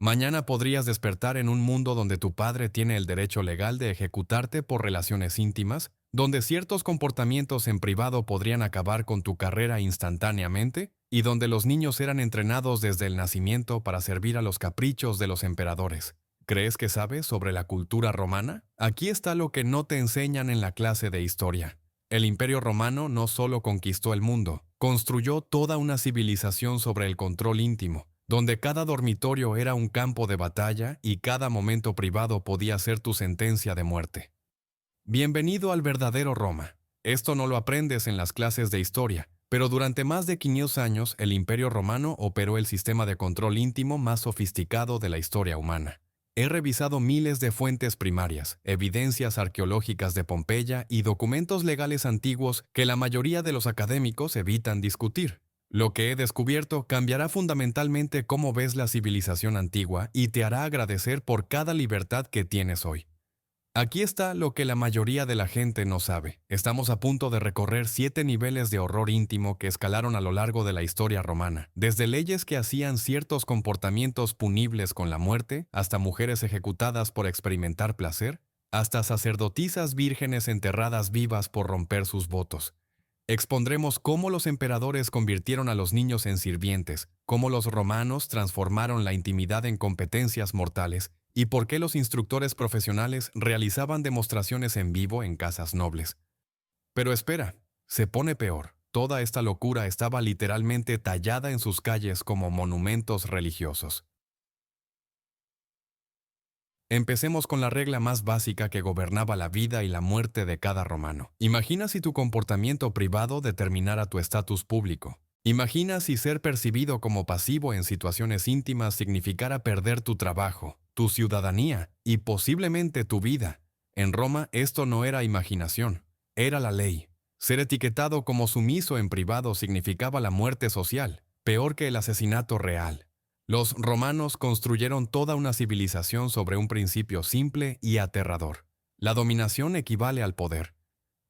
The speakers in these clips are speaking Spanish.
Mañana podrías despertar en un mundo donde tu padre tiene el derecho legal de ejecutarte por relaciones íntimas, donde ciertos comportamientos en privado podrían acabar con tu carrera instantáneamente, y donde los niños eran entrenados desde el nacimiento para servir a los caprichos de los emperadores. ¿Crees que sabes sobre la cultura romana? Aquí está lo que no te enseñan en la clase de historia. El Imperio Romano no solo conquistó el mundo, construyó toda una civilización sobre el control íntimo, donde cada dormitorio era un campo de batalla y cada momento privado podía ser tu sentencia de muerte. Bienvenido al verdadero Roma. Esto no lo aprendes en las clases de historia, pero durante más de 500 años el Imperio Romano operó el sistema de control íntimo más sofisticado de la historia humana. He revisado miles de fuentes primarias, evidencias arqueológicas de Pompeya y documentos legales antiguos que la mayoría de los académicos evitan discutir. Lo que he descubierto cambiará fundamentalmente cómo ves la civilización antigua y te hará agradecer por cada libertad que tienes hoy. Aquí está lo que la mayoría de la gente no sabe. Estamos a punto de recorrer 7 niveles de horror íntimo que escalaron a lo largo de la historia romana, desde leyes que hacían ciertos comportamientos punibles con la muerte, hasta mujeres ejecutadas por experimentar placer, hasta sacerdotisas vírgenes enterradas vivas por romper sus votos. Expondremos cómo los emperadores convirtieron a los niños en sirvientes, cómo los romanos transformaron la intimidad en competencias mortales y por qué los instructores profesionales realizaban demostraciones en vivo en casas nobles. Pero espera, se pone peor. Toda esta locura estaba literalmente tallada en sus calles como monumentos religiosos. Empecemos con la regla más básica que gobernaba la vida y la muerte de cada romano. Imagina si tu comportamiento privado determinara tu estatus público. Imagina si ser percibido como pasivo en situaciones íntimas significara perder tu trabajo, tu ciudadanía y posiblemente tu vida. En Roma esto no era imaginación, era la ley. Ser etiquetado como sumiso en privado significaba la muerte social, peor que el asesinato real. Los romanos construyeron toda una civilización sobre un principio simple y aterrador. La dominación equivale al poder.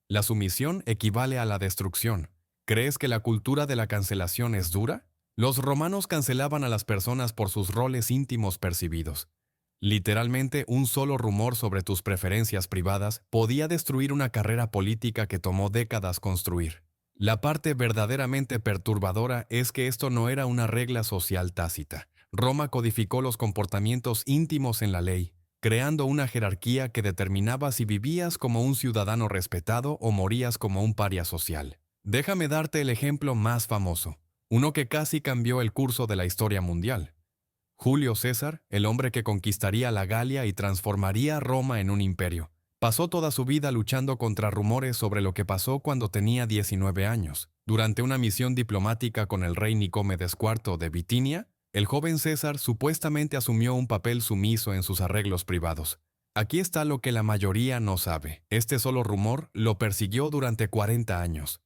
La sumisión equivale a la destrucción. ¿Crees que la cultura de la cancelación es dura? Los romanos cancelaban a las personas por sus roles íntimos percibidos. Literalmente, un solo rumor sobre tus preferencias privadas podía destruir una carrera política que tomó décadas construir. La parte verdaderamente perturbadora es que esto no era una regla social tácita. Roma codificó los comportamientos íntimos en la ley, creando una jerarquía que determinaba si vivías como un ciudadano respetado o morías como un paria social. Déjame darte el ejemplo más famoso, uno que casi cambió el curso de la historia mundial. Julio César, el hombre que conquistaría la Galia y transformaría Roma en un imperio, pasó toda su vida luchando contra rumores sobre lo que pasó cuando tenía 19 años. Durante una misión diplomática con el rey Nicómedes IV de Bitinia, el joven César supuestamente asumió un papel sumiso en sus arreglos privados. Aquí está lo que la mayoría no sabe. Este solo rumor lo persiguió durante 40 años.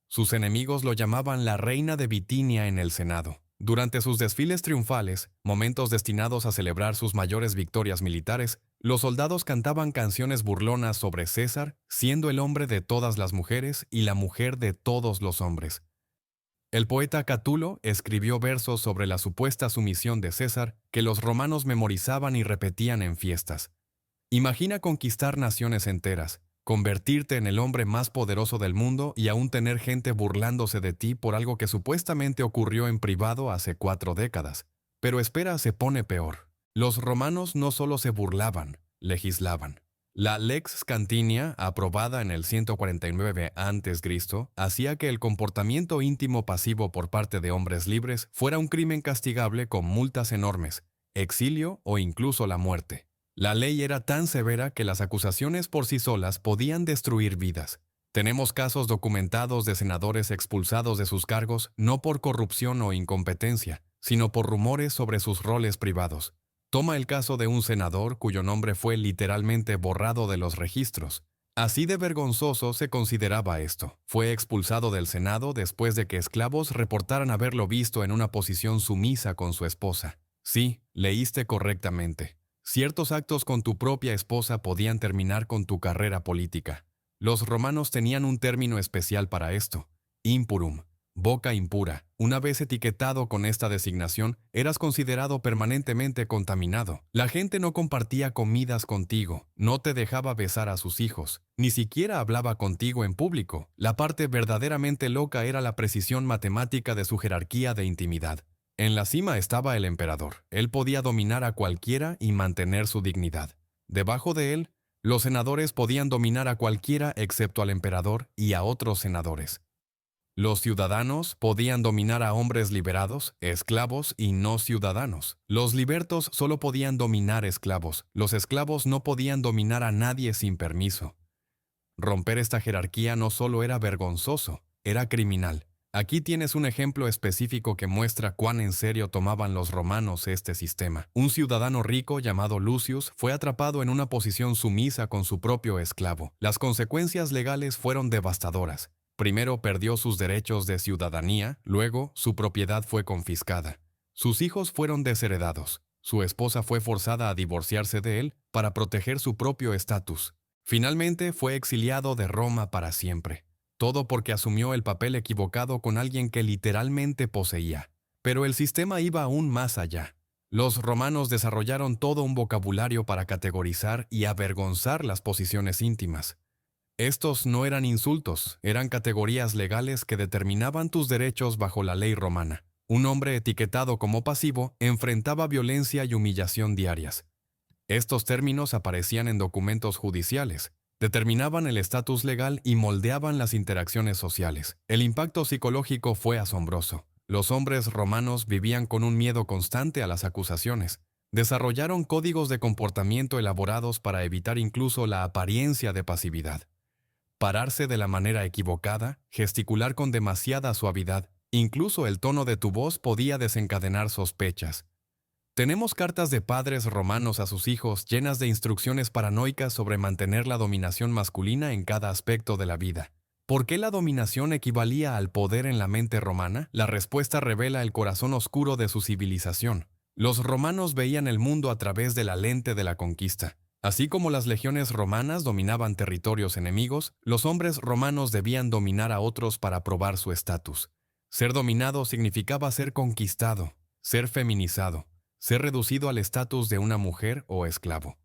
Sus enemigos lo llamaban la reina de Bitinia en el Senado. Durante sus desfiles triunfales, momentos destinados a celebrar sus mayores victorias militares, los soldados cantaban canciones burlonas sobre César, siendo el hombre de todas las mujeres y la mujer de todos los hombres. El poeta Catulo escribió versos sobre la supuesta sumisión de César que los romanos memorizaban y repetían en fiestas. Imagina conquistar naciones enteras, convertirte en el hombre más poderoso del mundo y aún tener gente burlándose de ti por algo que supuestamente ocurrió en privado hace 4 décadas. Pero espera, se pone peor. Los romanos no solo se burlaban, legislaban. La Lex Scantinia, aprobada en el 149 a.C., hacía que el comportamiento íntimo pasivo por parte de hombres libres fuera un crimen castigable con multas enormes, exilio o incluso la muerte. La ley era tan severa que las acusaciones por sí solas podían destruir vidas. Tenemos casos documentados de senadores expulsados de sus cargos no por corrupción o incompetencia, sino por rumores sobre sus roles privados. Toma el caso de un senador cuyo nombre fue literalmente borrado de los registros. Así de vergonzoso se consideraba esto. Fue expulsado del Senado después de que esclavos reportaran haberlo visto en una posición sumisa con su esposa. Sí, leíste correctamente. Ciertos actos con tu propia esposa podían terminar con tu carrera política. Los romanos tenían un término especial para esto: impurum, boca impura. Una vez etiquetado con esta designación, eras considerado permanentemente contaminado. La gente no compartía comidas contigo, no te dejaba besar a sus hijos, ni siquiera hablaba contigo en público. La parte verdaderamente loca era la precisión matemática de su jerarquía de intimidad. En la cima estaba el emperador. Él podía dominar a cualquiera y mantener su dignidad. Debajo de él, los senadores podían dominar a cualquiera excepto al emperador y a otros senadores. Los ciudadanos podían dominar a hombres liberados, esclavos y no ciudadanos. Los libertos solo podían dominar esclavos. Los esclavos no podían dominar a nadie sin permiso. Romper esta jerarquía no solo era vergonzoso, era criminal. Aquí tienes un ejemplo específico que muestra cuán en serio tomaban los romanos este sistema. Un ciudadano rico llamado Lucius fue atrapado en una posición sumisa con su propio esclavo. Las consecuencias legales fueron devastadoras. Primero perdió sus derechos de ciudadanía, luego su propiedad fue confiscada. Sus hijos fueron desheredados. Su esposa fue forzada a divorciarse de él para proteger su propio estatus. Finalmente fue exiliado de Roma para siempre. Todo porque asumió el papel equivocado con alguien que literalmente poseía. Pero el sistema iba aún más allá. Los romanos desarrollaron todo un vocabulario para categorizar y avergonzar las posiciones íntimas. Estos no eran insultos, eran categorías legales que determinaban tus derechos bajo la ley romana. Un hombre etiquetado como pasivo enfrentaba violencia y humillación diarias. Estos términos aparecían en documentos judiciales, determinaban el estatus legal y moldeaban las interacciones sociales. El impacto psicológico fue asombroso. Los hombres romanos vivían con un miedo constante a las acusaciones. Desarrollaron códigos de comportamiento elaborados para evitar incluso la apariencia de pasividad. Pararse de la manera equivocada, gesticular con demasiada suavidad, incluso el tono de tu voz podía desencadenar sospechas. Tenemos cartas de padres romanos a sus hijos llenas de instrucciones paranoicas sobre mantener la dominación masculina en cada aspecto de la vida. ¿Por qué la dominación equivalía al poder en la mente romana? La respuesta revela el corazón oscuro de su civilización. Los romanos veían el mundo a través de la lente de la conquista. Así como las legiones romanas dominaban territorios enemigos, los hombres romanos debían dominar a otros para probar su estatus. Ser dominado significaba ser conquistado, ser feminizado, ser reducido al estatus de una mujer o esclavo.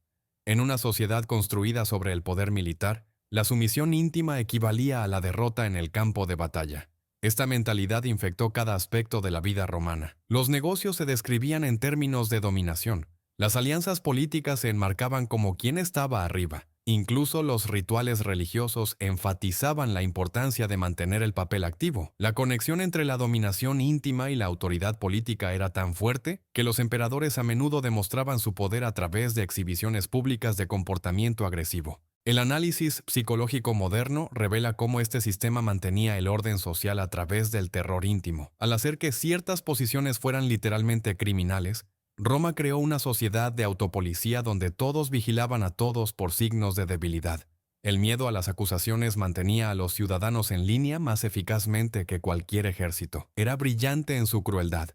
En una sociedad construida sobre el poder militar, la sumisión íntima equivalía a la derrota en el campo de batalla. Esta mentalidad infectó cada aspecto de la vida romana. Los negocios se describían en términos de dominación. Las alianzas políticas se enmarcaban como quién estaba arriba. Incluso los rituales religiosos enfatizaban la importancia de mantener el papel activo. La conexión entre la dominación íntima y la autoridad política era tan fuerte que los emperadores a menudo demostraban su poder a través de exhibiciones públicas de comportamiento agresivo. El análisis psicológico moderno revela cómo este sistema mantenía el orden social a través del terror íntimo. Al hacer que ciertas posiciones fueran literalmente criminales, Roma creó una sociedad de autopolicía donde todos vigilaban a todos por signos de debilidad. El miedo a las acusaciones mantenía a los ciudadanos en línea más eficazmente que cualquier ejército. Era brillante en su crueldad.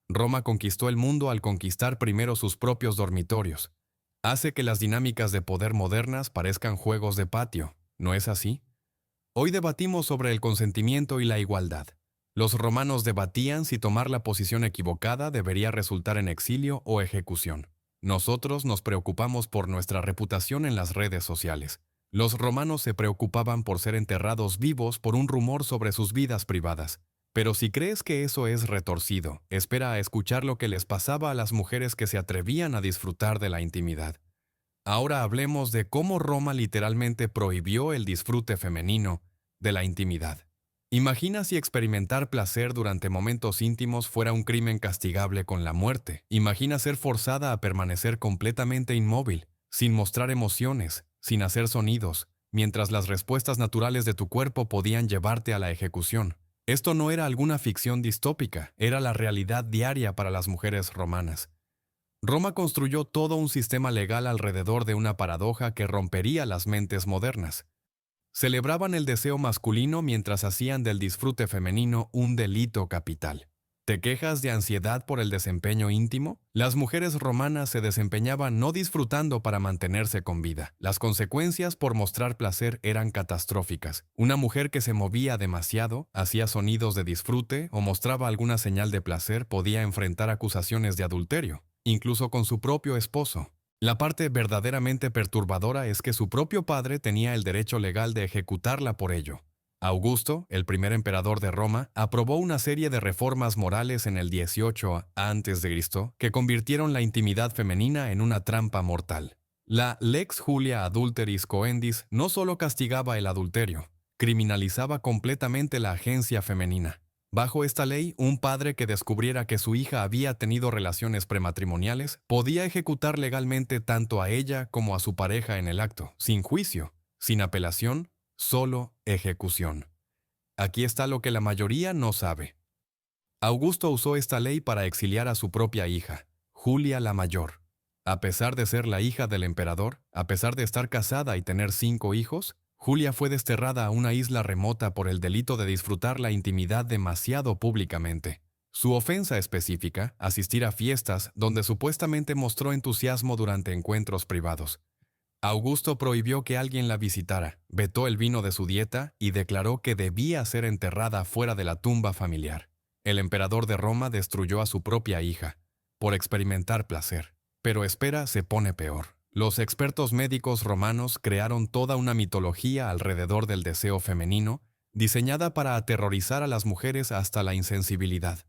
Roma conquistó el mundo al conquistar primero sus propios dormitorios. Hace que las dinámicas de poder modernas parezcan juegos de patio, ¿no es así? Hoy debatimos sobre el consentimiento y la igualdad. Los romanos debatían si tomar la posición equivocada debería resultar en exilio o ejecución. Nosotros nos preocupamos por nuestra reputación en las redes sociales. Los romanos se preocupaban por ser enterrados vivos por un rumor sobre sus vidas privadas. Pero si crees que eso es retorcido, espera a escuchar lo que les pasaba a las mujeres que se atrevían a disfrutar de la intimidad. Ahora hablemos de cómo Roma literalmente prohibió el disfrute femenino de la intimidad. Imagina si experimentar placer durante momentos íntimos fuera un crimen castigable con la muerte. Imagina ser forzada a permanecer completamente inmóvil, sin mostrar emociones, sin hacer sonidos, mientras las respuestas naturales de tu cuerpo podían llevarte a la ejecución. Esto no era alguna ficción distópica, era la realidad diaria para las mujeres romanas. Roma construyó todo un sistema legal alrededor de una paradoja que rompería las mentes modernas. Celebraban el deseo masculino mientras hacían del disfrute femenino un delito capital. ¿Te quejas de ansiedad por el desempeño íntimo? Las mujeres romanas se desempeñaban no disfrutando para mantenerse con vida. Las consecuencias por mostrar placer eran catastróficas. Una mujer que se movía demasiado, hacía sonidos de disfrute o mostraba alguna señal de placer podía enfrentar acusaciones de adulterio, incluso con su propio esposo. La parte verdaderamente perturbadora es que su propio padre tenía el derecho legal de ejecutarla por ello. Augusto, el primer emperador de Roma, aprobó una serie de reformas morales en el 18 a.C. que convirtieron la intimidad femenina en una trampa mortal. La Lex Julia Adulteris Coendis no solo castigaba el adulterio, criminalizaba completamente la agencia femenina. Bajo esta ley, un padre que descubriera que su hija había tenido relaciones prematrimoniales podía ejecutar legalmente tanto a ella como a su pareja en el acto, sin juicio, sin apelación, solo ejecución. Aquí está lo que la mayoría no sabe. Augusto usó esta ley para exiliar a su propia hija, Julia la Mayor. A pesar de ser la hija del emperador, a pesar de estar casada y tener 5 hijos, Julia fue desterrada a una isla remota por el delito de disfrutar la intimidad demasiado públicamente. Su ofensa específica, asistir a fiestas donde supuestamente mostró entusiasmo durante encuentros privados. Augusto prohibió que alguien la visitara, vetó el vino de su dieta y declaró que debía ser enterrada fuera de la tumba familiar. El emperador de Roma destruyó a su propia hija, por experimentar placer. Pero espera, se pone peor. Los expertos médicos romanos crearon toda una mitología alrededor del deseo femenino, diseñada para aterrorizar a las mujeres hasta la insensibilidad.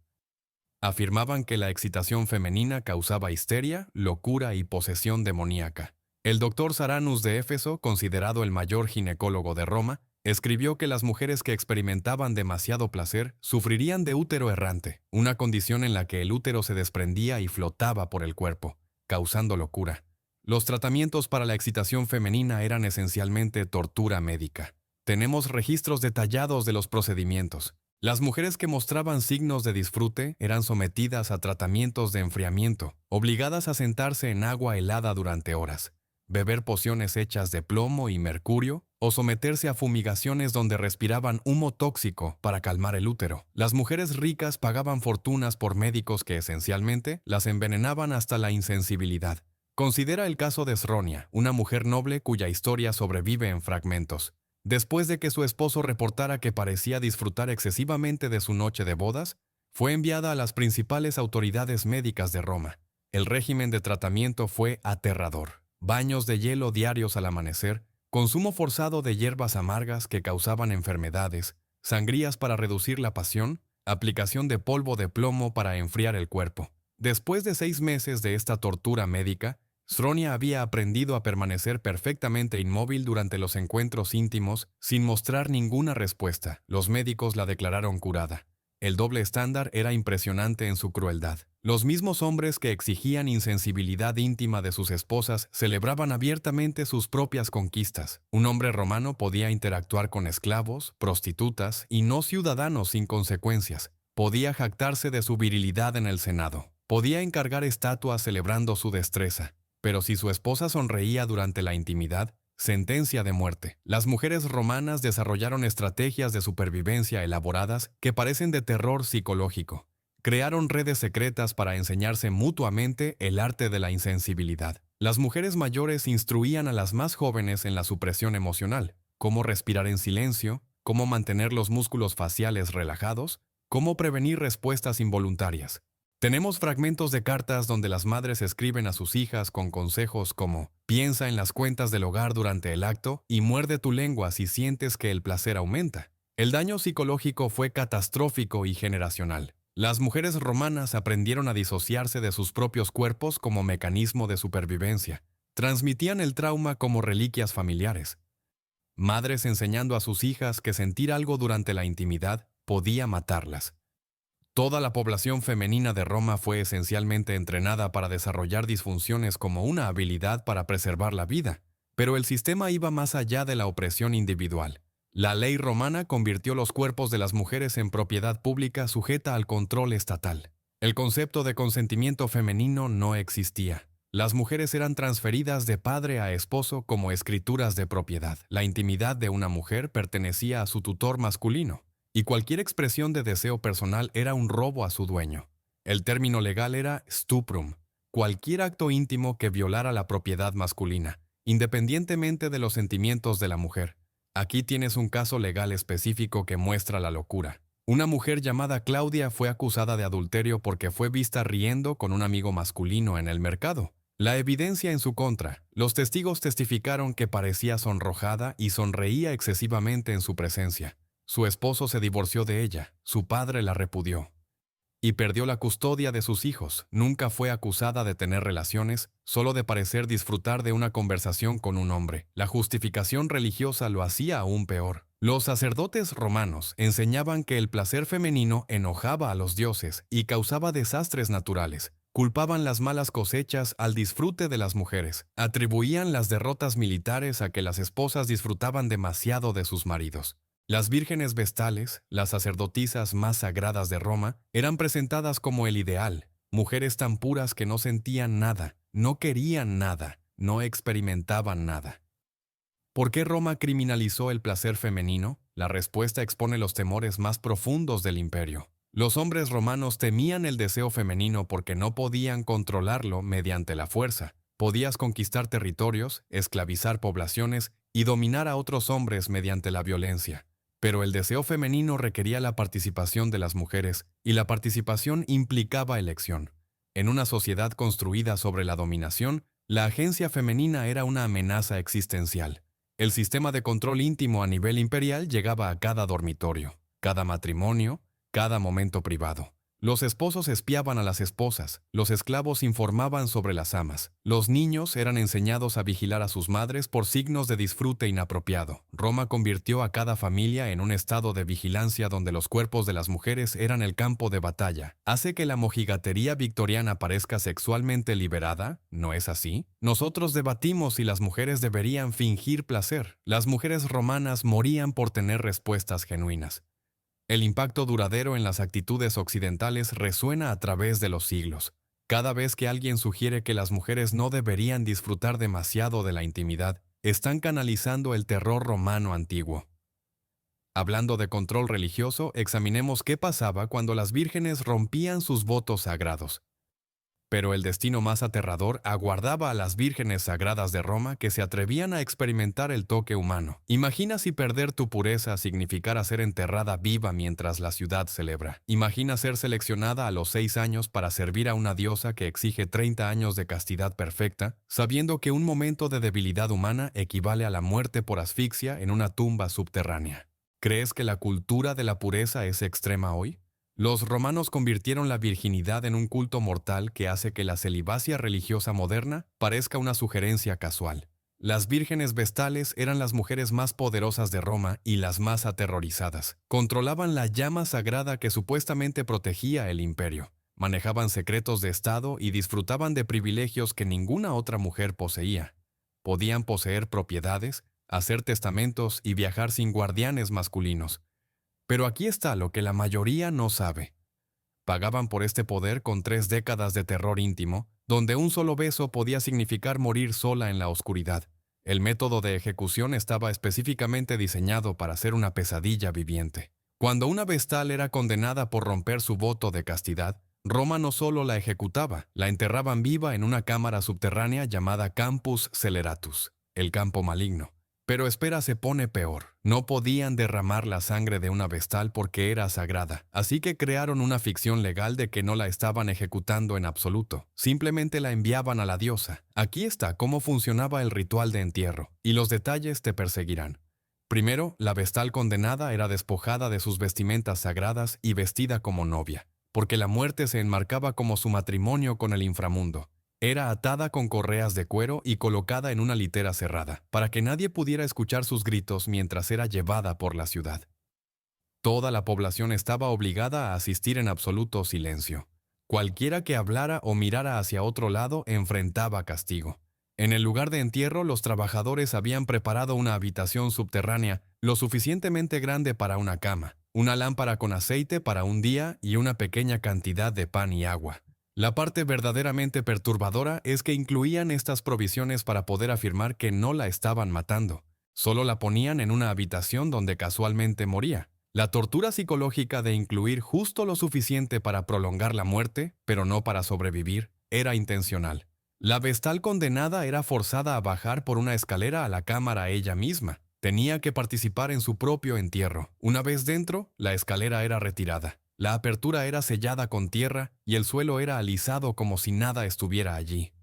Afirmaban que la excitación femenina causaba histeria, locura y posesión demoníaca. El doctor Saranus de Éfeso, considerado el mayor ginecólogo de Roma, escribió que las mujeres que experimentaban demasiado placer sufrirían de útero errante, una condición en la que el útero se desprendía y flotaba por el cuerpo, causando locura. Los tratamientos para la excitación femenina eran esencialmente tortura médica. Tenemos registros detallados de los procedimientos. Las mujeres que mostraban signos de disfrute eran sometidas a tratamientos de enfriamiento, obligadas a sentarse en agua helada durante horas, beber pociones hechas de plomo y mercurio, o someterse a fumigaciones donde respiraban humo tóxico para calmar el útero. Las mujeres ricas pagaban fortunas por médicos que esencialmente las envenenaban hasta la insensibilidad. Considera el caso de Sronia, una mujer noble cuya historia sobrevive en fragmentos. Después de que su esposo reportara que parecía disfrutar excesivamente de su noche de bodas, fue enviada a las principales autoridades médicas de Roma. El régimen de tratamiento fue aterrador. Baños de hielo diarios al amanecer, consumo forzado de hierbas amargas que causaban enfermedades, sangrías para reducir la pasión, aplicación de polvo de plomo para enfriar el cuerpo. Después de 6 meses de esta tortura médica, Sronia había aprendido a permanecer perfectamente inmóvil durante los encuentros íntimos sin mostrar ninguna respuesta. Los médicos la declararon curada. El doble estándar era impresionante en su crueldad. Los mismos hombres que exigían insensibilidad íntima de sus esposas celebraban abiertamente sus propias conquistas. Un hombre romano podía interactuar con esclavos, prostitutas y no ciudadanos sin consecuencias. Podía jactarse de su virilidad en el Senado. Podía encargar estatuas celebrando su destreza. Pero si su esposa sonreía durante la intimidad, sentencia de muerte. Las mujeres romanas desarrollaron estrategias de supervivencia elaboradas que parecen de terror psicológico. Crearon redes secretas para enseñarse mutuamente el arte de la insensibilidad. Las mujeres mayores instruían a las más jóvenes en la supresión emocional, cómo respirar en silencio, cómo mantener los músculos faciales relajados, cómo prevenir respuestas involuntarias. Tenemos fragmentos de cartas donde las madres escriben a sus hijas con consejos como «Piensa en las cuentas del hogar durante el acto y muerde tu lengua si sientes que el placer aumenta». El daño psicológico fue catastrófico y generacional. Las mujeres romanas aprendieron a disociarse de sus propios cuerpos como mecanismo de supervivencia. Transmitían el trauma como reliquias familiares. Madres enseñando a sus hijas que sentir algo durante la intimidad podía matarlas. Toda la población femenina de Roma fue esencialmente entrenada para desarrollar disfunciones como una habilidad para preservar la vida, pero el sistema iba más allá de la opresión individual. La ley romana convirtió los cuerpos de las mujeres en propiedad pública sujeta al control estatal. El concepto de consentimiento femenino no existía. Las mujeres eran transferidas de padre a esposo como escrituras de propiedad. La intimidad de una mujer pertenecía a su tutor masculino. y cualquier expresión de deseo personal era un robo a su dueño. El término legal era stuprum, cualquier acto íntimo que violara la propiedad masculina, independientemente de los sentimientos de la mujer. Aquí tienes un caso legal específico que muestra la locura. Una mujer llamada Claudia fue acusada de adulterio porque fue vista riendo con un amigo masculino en el mercado. La evidencia en su contra. Los testigos testificaron que parecía sonrojada y sonreía excesivamente en su presencia. Su esposo se divorció de ella, su padre la repudió y perdió la custodia de sus hijos. Nunca fue acusada de tener relaciones, solo de parecer disfrutar de una conversación con un hombre. La justificación religiosa lo hacía aún peor. Los sacerdotes romanos enseñaban que el placer femenino enojaba a los dioses y causaba desastres naturales. Culpaban las malas cosechas al disfrute de las mujeres. Atribuían las derrotas militares a que las esposas disfrutaban demasiado de sus maridos. Las vírgenes vestales, las sacerdotisas más sagradas de Roma, eran presentadas como el ideal, mujeres tan puras que no sentían nada, no querían nada, no experimentaban nada. ¿Por qué Roma criminalizó el placer femenino? La respuesta expone los temores más profundos del imperio. Los hombres romanos temían el deseo femenino porque no podían controlarlo mediante la fuerza. Podías conquistar territorios, esclavizar poblaciones y dominar a otros hombres mediante la violencia. Pero el deseo femenino requería la participación de las mujeres, y la participación implicaba elección. En una sociedad construida sobre la dominación, la agencia femenina era una amenaza existencial. El sistema de control íntimo a nivel imperial llegaba a cada dormitorio, cada matrimonio, cada momento privado. Los esposos espiaban a las esposas, los esclavos informaban sobre las amas, los niños eran enseñados a vigilar a sus madres por signos de disfrute inapropiado. Roma convirtió a cada familia en un estado de vigilancia donde los cuerpos de las mujeres eran el campo de batalla. ¿Hace que la mojigatería victoriana parezca sexualmente liberada? ¿No es así? Nosotros debatimos si las mujeres deberían fingir placer. Las mujeres romanas morían por tener respuestas genuinas. El impacto duradero en las actitudes occidentales resuena a través de los siglos. Cada vez que alguien sugiere que las mujeres no deberían disfrutar demasiado de la intimidad, están canalizando el terror romano antiguo. Hablando de control religioso, examinemos qué pasaba cuando las vírgenes rompían sus votos sagrados. Pero el destino más aterrador aguardaba a las vírgenes sagradas de Roma que se atrevían a experimentar el toque humano. Imagina si perder tu pureza significara ser enterrada viva mientras la ciudad celebra. Imagina ser seleccionada a los 6 años para servir a una diosa que exige 30 años de castidad perfecta, sabiendo que un momento de debilidad humana equivale a la muerte por asfixia en una tumba subterránea. ¿Crees que la cultura de la pureza es extrema hoy? Los romanos convirtieron la virginidad en un culto mortal que hace que la celibacia religiosa moderna parezca una sugerencia casual. Las vírgenes vestales eran las mujeres más poderosas de Roma y las más aterrorizadas. Controlaban la llama sagrada que supuestamente protegía el imperio. Manejaban secretos de Estado y disfrutaban de privilegios que ninguna otra mujer poseía. Podían poseer propiedades, hacer testamentos y viajar sin guardianes masculinos. Pero aquí está lo que la mayoría no sabe. Pagaban por este poder con 3 décadas de terror íntimo, donde un solo beso podía significar morir sola en la oscuridad. El método de ejecución estaba específicamente diseñado para ser una pesadilla viviente. Cuando una vestal era condenada por romper su voto de castidad, Roma no solo la ejecutaba, la enterraban viva en una cámara subterránea llamada Campus Sceleratus, el campo maligno. Pero espera, se pone peor. No podían derramar la sangre de una vestal porque era sagrada, así que crearon una ficción legal de que no la estaban ejecutando en absoluto. Simplemente la enviaban a la diosa. Aquí está cómo funcionaba el ritual de entierro, y los detalles te perseguirán. Primero, la vestal condenada era despojada de sus vestimentas sagradas y vestida como novia, porque la muerte se enmarcaba como su matrimonio con el inframundo. Era atada con correas de cuero y colocada en una litera cerrada, para que nadie pudiera escuchar sus gritos mientras era llevada por la ciudad. Toda la población estaba obligada a asistir en absoluto silencio. Cualquiera que hablara o mirara hacia otro lado enfrentaba castigo. En el lugar de entierro, los trabajadores habían preparado una habitación subterránea lo suficientemente grande para una cama, una lámpara con aceite para un día y una pequeña cantidad de pan y agua. La parte verdaderamente perturbadora es que incluían estas provisiones para poder afirmar que no la estaban matando. Solo la ponían en una habitación donde casualmente moría. La tortura psicológica de incluir justo lo suficiente para prolongar la muerte, pero no para sobrevivir, era intencional. La vestal condenada era forzada a bajar por una escalera a la cámara ella misma. Tenía que participar en su propio entierro. Una vez dentro, la escalera era retirada. La apertura era sellada con tierra y el suelo era alisado como si nada estuviera allí.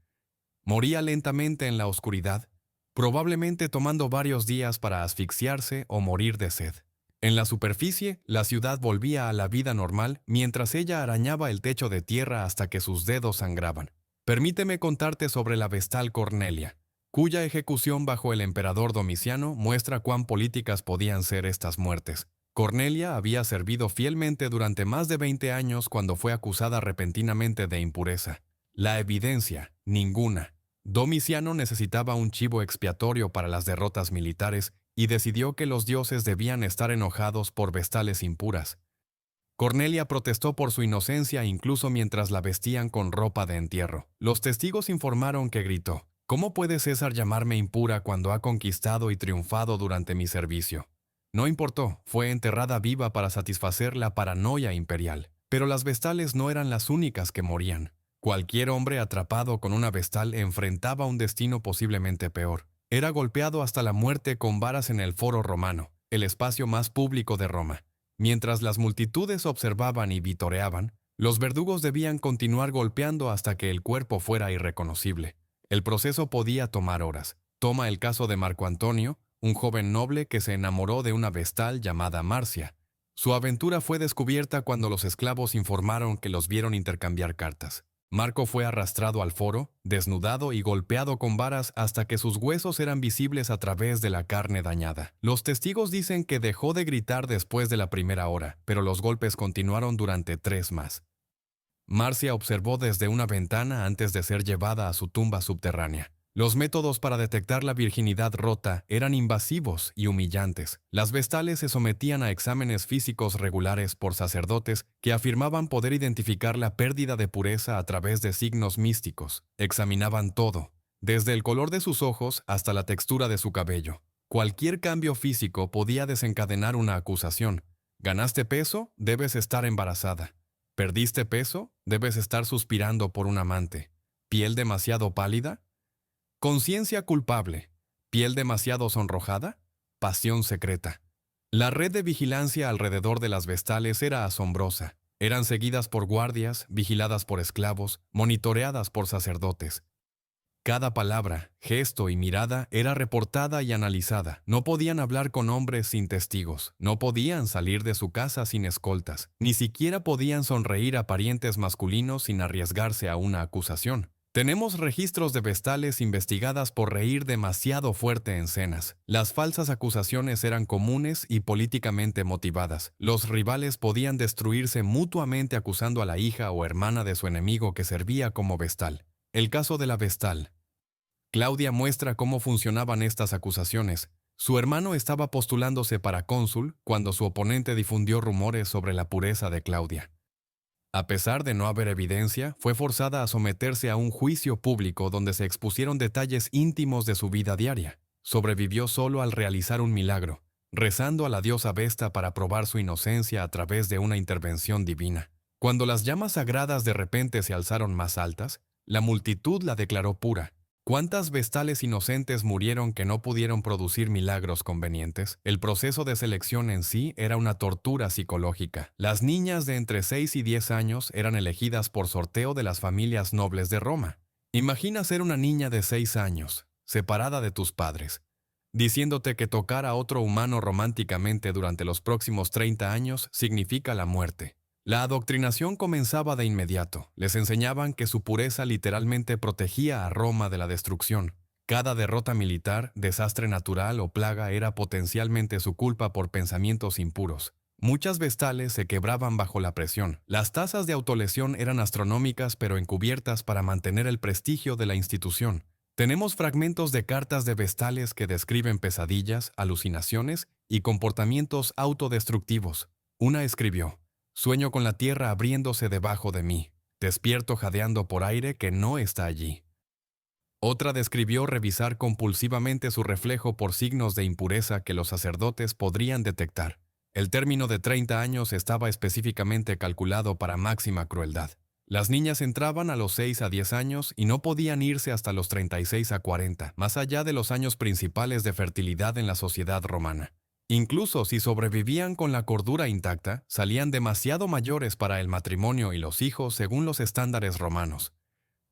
Moría lentamente en la oscuridad, probablemente tomando varios días para asfixiarse o morir de sed. En la superficie, la ciudad volvía a la vida normal mientras ella arañaba el techo de tierra hasta que sus dedos sangraban. Permíteme contarte sobre la vestal Cornelia, cuya ejecución bajo el emperador Domiciano muestra cuán políticas podían ser estas muertes. Cornelia había servido fielmente durante más de 20 años cuando fue acusada repentinamente de impureza. La evidencia, ninguna. Domiciano necesitaba un chivo expiatorio para las derrotas militares y decidió que los dioses debían estar enojados por vestales impuras. Cornelia protestó por su inocencia incluso mientras la vestían con ropa de entierro. Los testigos informaron que gritó: «¿Cómo puede César llamarme impura cuando ha conquistado y triunfado durante mi servicio?». No importó, fue enterrada viva para satisfacer la paranoia imperial. Pero las vestales no eran las únicas que morían. Cualquier hombre atrapado con una vestal enfrentaba un destino posiblemente peor. Era golpeado hasta la muerte con varas en el Foro Romano, el espacio más público de Roma. Mientras las multitudes observaban y vitoreaban, los verdugos debían continuar golpeando hasta que el cuerpo fuera irreconocible. El proceso podía tomar horas. Toma el caso de Marco Antonio, un joven noble que se enamoró de una vestal llamada Marcia. Su aventura fue descubierta cuando los esclavos informaron que los vieron intercambiar cartas. Marco fue arrastrado al foro, desnudado y golpeado con varas hasta que sus huesos eran visibles a través de la carne dañada. Los testigos dicen que dejó de gritar después de la primera hora, pero los golpes continuaron durante 3 más. Marcia observó desde una ventana antes de ser llevada a su tumba subterránea. Los métodos para detectar la virginidad rota eran invasivos y humillantes. Las vestales se sometían a exámenes físicos regulares por sacerdotes que afirmaban poder identificar la pérdida de pureza a través de signos místicos. Examinaban todo, desde el color de sus ojos hasta la textura de su cabello. Cualquier cambio físico podía desencadenar una acusación. ¿Ganaste peso? Debes estar embarazada. ¿Perdiste peso? Debes estar suspirando por un amante. ¿Piel demasiado pálida? Conciencia culpable. ¿Piel demasiado sonrojada? Pasión secreta. La red de vigilancia alrededor de las vestales era asombrosa. Eran seguidas por guardias, vigiladas por esclavos, monitoreadas por sacerdotes. Cada palabra, gesto y mirada era reportada y analizada. No podían hablar con hombres sin testigos. No podían salir de su casa sin escoltas. Ni siquiera podían sonreír a parientes masculinos sin arriesgarse a una acusación. Tenemos registros de vestales investigadas por reír demasiado fuerte en cenas. Las falsas acusaciones eran comunes y políticamente motivadas. Los rivales podían destruirse mutuamente acusando a la hija o hermana de su enemigo que servía como vestal. El caso de la vestal. Claudia muestra cómo funcionaban estas acusaciones. Su hermano estaba postulándose para cónsul cuando su oponente difundió rumores sobre la pureza de Claudia. A pesar de no haber evidencia, fue forzada a someterse a un juicio público donde se expusieron detalles íntimos de su vida diaria. Sobrevivió solo al realizar un milagro, rezando a la diosa Vesta para probar su inocencia a través de una intervención divina. Cuando las llamas sagradas de repente se alzaron más altas, la multitud la declaró pura. ¿Cuántas vestales inocentes murieron que no pudieron producir milagros convenientes? El proceso de selección en sí era una tortura psicológica. Las niñas de entre 6 y 10 años eran elegidas por sorteo de las familias nobles de Roma. Imagina ser una niña de 6 años, separada de tus padres, diciéndote que tocar a otro humano románticamente durante los próximos 30 años significa la muerte. La adoctrinación comenzaba de inmediato. Les enseñaban que su pureza literalmente protegía a Roma de la destrucción. Cada derrota militar, desastre natural o plaga era potencialmente su culpa por pensamientos impuros. Muchas vestales se quebraban bajo la presión. Las tasas de autolesión eran astronómicas pero encubiertas para mantener el prestigio de la institución. Tenemos fragmentos de cartas de vestales que describen pesadillas, alucinaciones y comportamientos autodestructivos. Una escribió: «Sueño con la tierra abriéndose debajo de mí. Despierto jadeando por aire que no está allí». Otra describió revisar compulsivamente su reflejo por signos de impureza que los sacerdotes podrían detectar. El término de 30 años estaba específicamente calculado para máxima crueldad. Las niñas entraban a los 6 a 10 años y no podían irse hasta los 36 a 40, más allá de los años principales de fertilidad en la sociedad romana. Incluso si sobrevivían con la cordura intacta, salían demasiado mayores para el matrimonio y los hijos según los estándares romanos.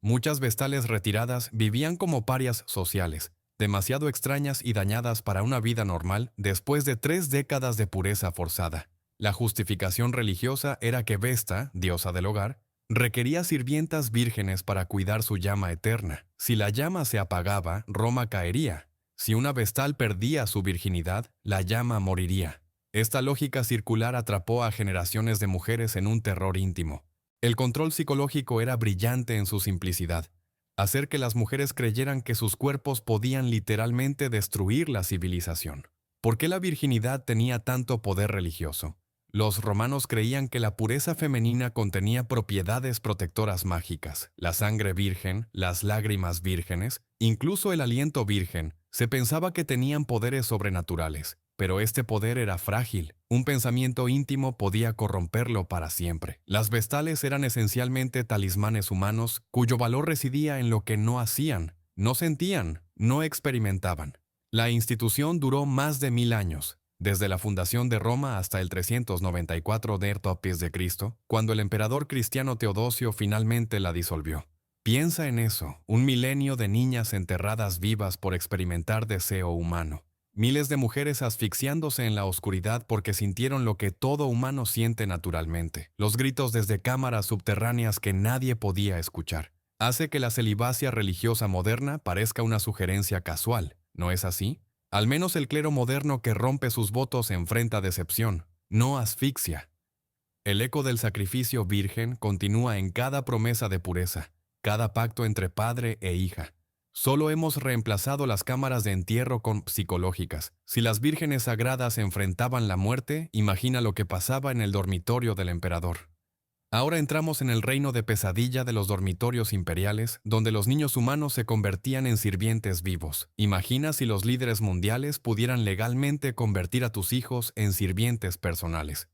Muchas vestales retiradas vivían como parias sociales, demasiado extrañas y dañadas para una vida normal después de 3 décadas de pureza forzada. La justificación religiosa era que Vesta, diosa del hogar, requería sirvientas vírgenes para cuidar su llama eterna. Si la llama se apagaba, Roma caería. Si una vestal perdía su virginidad, la llama moriría. Esta lógica circular atrapó a generaciones de mujeres en un terror íntimo. El control psicológico era brillante en su simplicidad. Hacer que las mujeres creyeran que sus cuerpos podían literalmente destruir la civilización. ¿Por qué la virginidad tenía tanto poder religioso? Los romanos creían que la pureza femenina contenía propiedades protectoras mágicas. La sangre virgen, las lágrimas vírgenes, incluso el aliento virgen, se pensaba que tenían poderes sobrenaturales. Pero este poder era frágil. Un pensamiento íntimo podía corromperlo para siempre. Las vestales eran esencialmente talismanes humanos cuyo valor residía en lo que no hacían, no sentían, no experimentaban. La institución duró más de 1000 años, desde la fundación de Roma hasta el 394 d.C., cuando el emperador cristiano Teodosio finalmente la disolvió. Piensa en eso, un milenio de niñas enterradas vivas por experimentar deseo humano. Miles de mujeres asfixiándose en la oscuridad porque sintieron lo que todo humano siente naturalmente. Los gritos desde cámaras subterráneas que nadie podía escuchar. Hace que la celibacia religiosa moderna parezca una sugerencia casual, ¿no es así? Al menos el clero moderno que rompe sus votos enfrenta decepción, no asfixia. El eco del sacrificio virgen continúa en cada promesa de pureza, cada pacto entre padre e hija. Solo hemos reemplazado las cámaras de entierro con psicológicas. Si las vírgenes sagradas enfrentaban la muerte, imagina lo que pasaba en el dormitorio del emperador. Ahora entramos en el reino de pesadilla de los dormitorios imperiales, donde los niños humanos se convertían en sirvientes vivos. Imagina si los líderes mundiales pudieran legalmente convertir a tus hijos en sirvientes personales.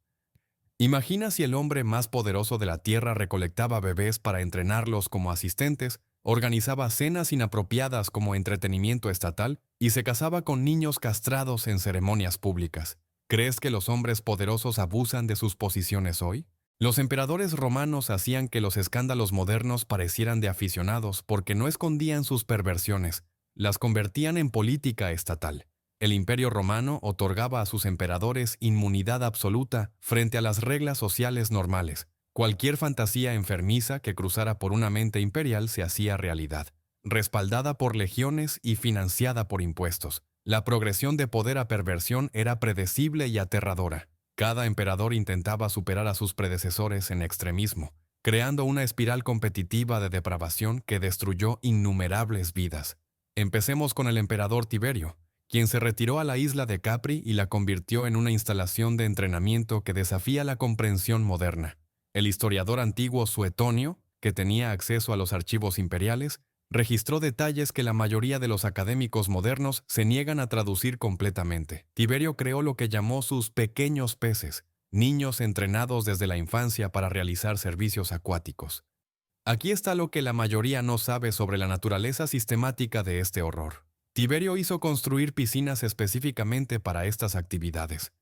Imagina si el hombre más poderoso de la Tierra recolectaba bebés para entrenarlos como asistentes, organizaba cenas inapropiadas como entretenimiento estatal y se casaba con niños castrados en ceremonias públicas. ¿Crees que los hombres poderosos abusan de sus posiciones hoy? Los emperadores romanos hacían que los escándalos modernos parecieran de aficionados porque no escondían sus perversiones, las convertían en política estatal. El Imperio Romano otorgaba a sus emperadores inmunidad absoluta frente a las reglas sociales normales. Cualquier fantasía enfermiza que cruzara por una mente imperial se hacía realidad, respaldada por legiones y financiada por impuestos. La progresión de poder a perversión era predecible y aterradora. Cada emperador intentaba superar a sus predecesores en extremismo, creando una espiral competitiva de depravación que destruyó innumerables vidas. Empecemos con el emperador Tiberio, quien se retiró a la isla de Capri y la convirtió en una instalación de entrenamiento que desafía la comprensión moderna. El historiador antiguo Suetonio, que tenía acceso a los archivos imperiales, registró detalles que la mayoría de los académicos modernos se niegan a traducir completamente. Tiberio creó lo que llamó sus pequeños peces, niños entrenados desde la infancia para realizar servicios acuáticos. Aquí está lo que la mayoría no sabe sobre la naturaleza sistemática de este horror. Tiberio hizo construir piscinas específicamente para estas actividades.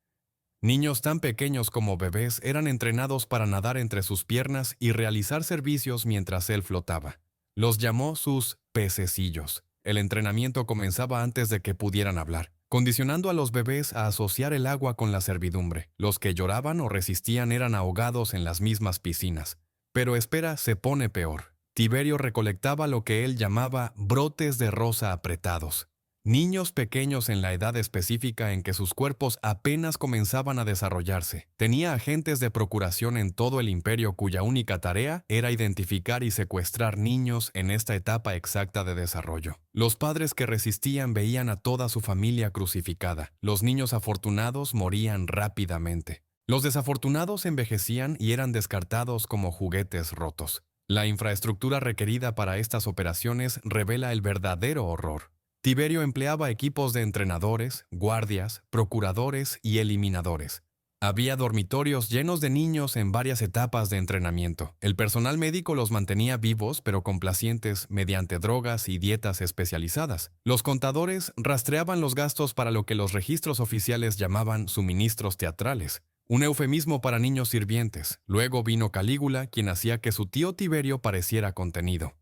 Niños tan pequeños como bebés eran entrenados para nadar entre sus piernas y realizar servicios mientras él flotaba. Los llamó sus pececillos. El entrenamiento comenzaba antes de que pudieran hablar, condicionando a los bebés a asociar el agua con la servidumbre. Los que lloraban o resistían eran ahogados en las mismas piscinas. Pero espera, se pone peor. Tiberio recolectaba lo que él llamaba brotes de rosa apretados. Niños pequeños en la edad específica en que sus cuerpos apenas comenzaban a desarrollarse. Tenía agentes de procuración en todo el imperio cuya única tarea era identificar y secuestrar niños en esta etapa exacta de desarrollo. Los padres que resistían veían a toda su familia crucificada. Los niños afortunados morían rápidamente. Los desafortunados envejecían y eran descartados como juguetes rotos. La infraestructura requerida para estas operaciones revela el verdadero horror. Tiberio empleaba equipos de entrenadores, guardias, procuradores y eliminadores. Había dormitorios llenos de niños en varias etapas de entrenamiento. El personal médico los mantenía vivos pero complacientes mediante drogas y dietas especializadas. Los contadores rastreaban los gastos para lo que los registros oficiales llamaban suministros teatrales, un eufemismo para niños sirvientes. Luego vino Calígula, quien hacía que su tío Tiberio pareciera contenido.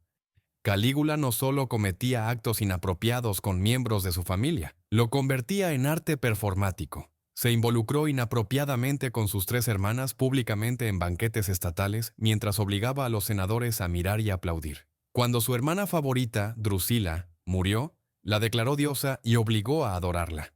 Calígula no solo cometía actos inapropiados con miembros de su familia, lo convertía en arte performático. Se involucró inapropiadamente con sus 3 hermanas públicamente en banquetes estatales mientras obligaba a los senadores a mirar y aplaudir. Cuando su hermana favorita, Drusila, murió, la declaró diosa y obligó a adorarla.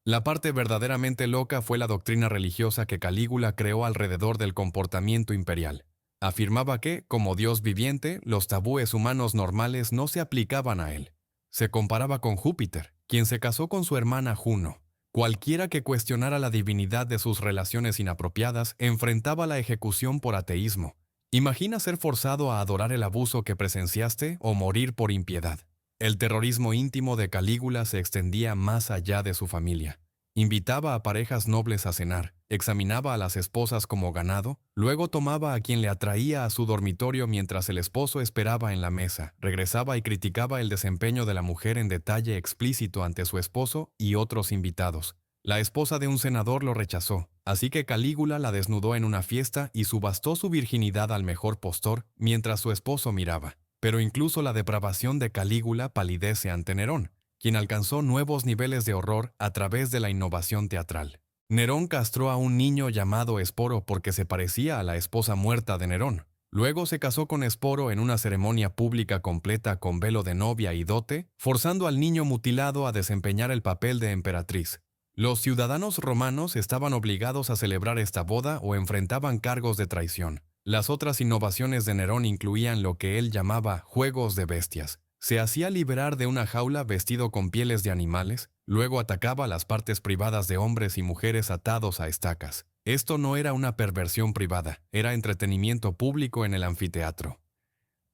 La parte verdaderamente loca fue la doctrina religiosa que Calígula creó alrededor del comportamiento imperial. Afirmaba que, como Dios viviente, los tabúes humanos normales no se aplicaban a él. Se comparaba con Júpiter, quien se casó con su hermana Juno. Cualquiera que cuestionara la divinidad de sus relaciones inapropiadas enfrentaba la ejecución por ateísmo. Imagina ser forzado a adorar el abuso que presenciaste o morir por impiedad. El terrorismo íntimo de Calígula se extendía más allá de su familia. Invitaba a parejas nobles a cenar, examinaba a las esposas como ganado, luego tomaba a quien le atraía a su dormitorio mientras el esposo esperaba en la mesa, regresaba y criticaba el desempeño de la mujer en detalle explícito ante su esposo y otros invitados. La esposa de un senador lo rechazó, así que Calígula la desnudó en una fiesta y subastó su virginidad al mejor postor mientras su esposo miraba. Pero incluso la depravación de Calígula palidece ante Nerón, quien alcanzó nuevos niveles de horror a través de la innovación teatral. Nerón castró a un niño llamado Esporo porque se parecía a la esposa muerta de Nerón. Luego se casó con Esporo en una ceremonia pública completa con velo de novia y dote, forzando al niño mutilado a desempeñar el papel de emperatriz. Los ciudadanos romanos estaban obligados a celebrar esta boda o enfrentaban cargos de traición. Las otras innovaciones de Nerón incluían lo que él llamaba juegos de bestias. Se hacía liberar de una jaula vestido con pieles de animales, luego atacaba las partes privadas de hombres y mujeres atados a estacas. Esto no era una perversión privada, era entretenimiento público en el anfiteatro.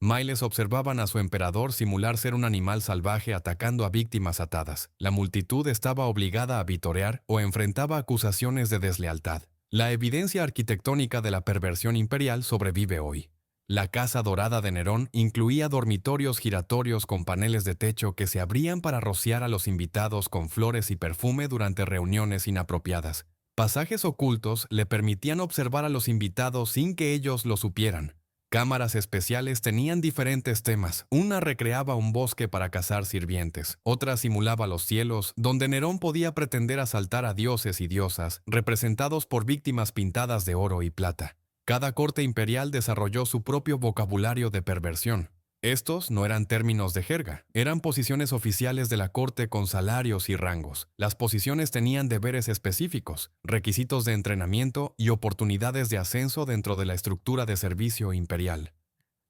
Miles observaban a su emperador simular ser un animal salvaje atacando a víctimas atadas. La multitud estaba obligada a vitorear o enfrentaba acusaciones de deslealtad. La evidencia arquitectónica de la perversión imperial sobrevive hoy. La Casa Dorada de Nerón incluía dormitorios giratorios con paneles de techo que se abrían para rociar a los invitados con flores y perfume durante reuniones inapropiadas. Pasajes ocultos le permitían observar a los invitados sin que ellos lo supieran. Cámaras especiales tenían diferentes temas. Una recreaba un bosque para cazar sirvientes, otra simulaba los cielos, donde Nerón podía pretender asaltar a dioses y diosas, representados por víctimas pintadas de oro y plata. Cada corte imperial desarrolló su propio vocabulario de perversión. Estos no eran términos de jerga, eran posiciones oficiales de la corte con salarios y rangos. Las posiciones tenían deberes específicos, requisitos de entrenamiento y oportunidades de ascenso dentro de la estructura de servicio imperial.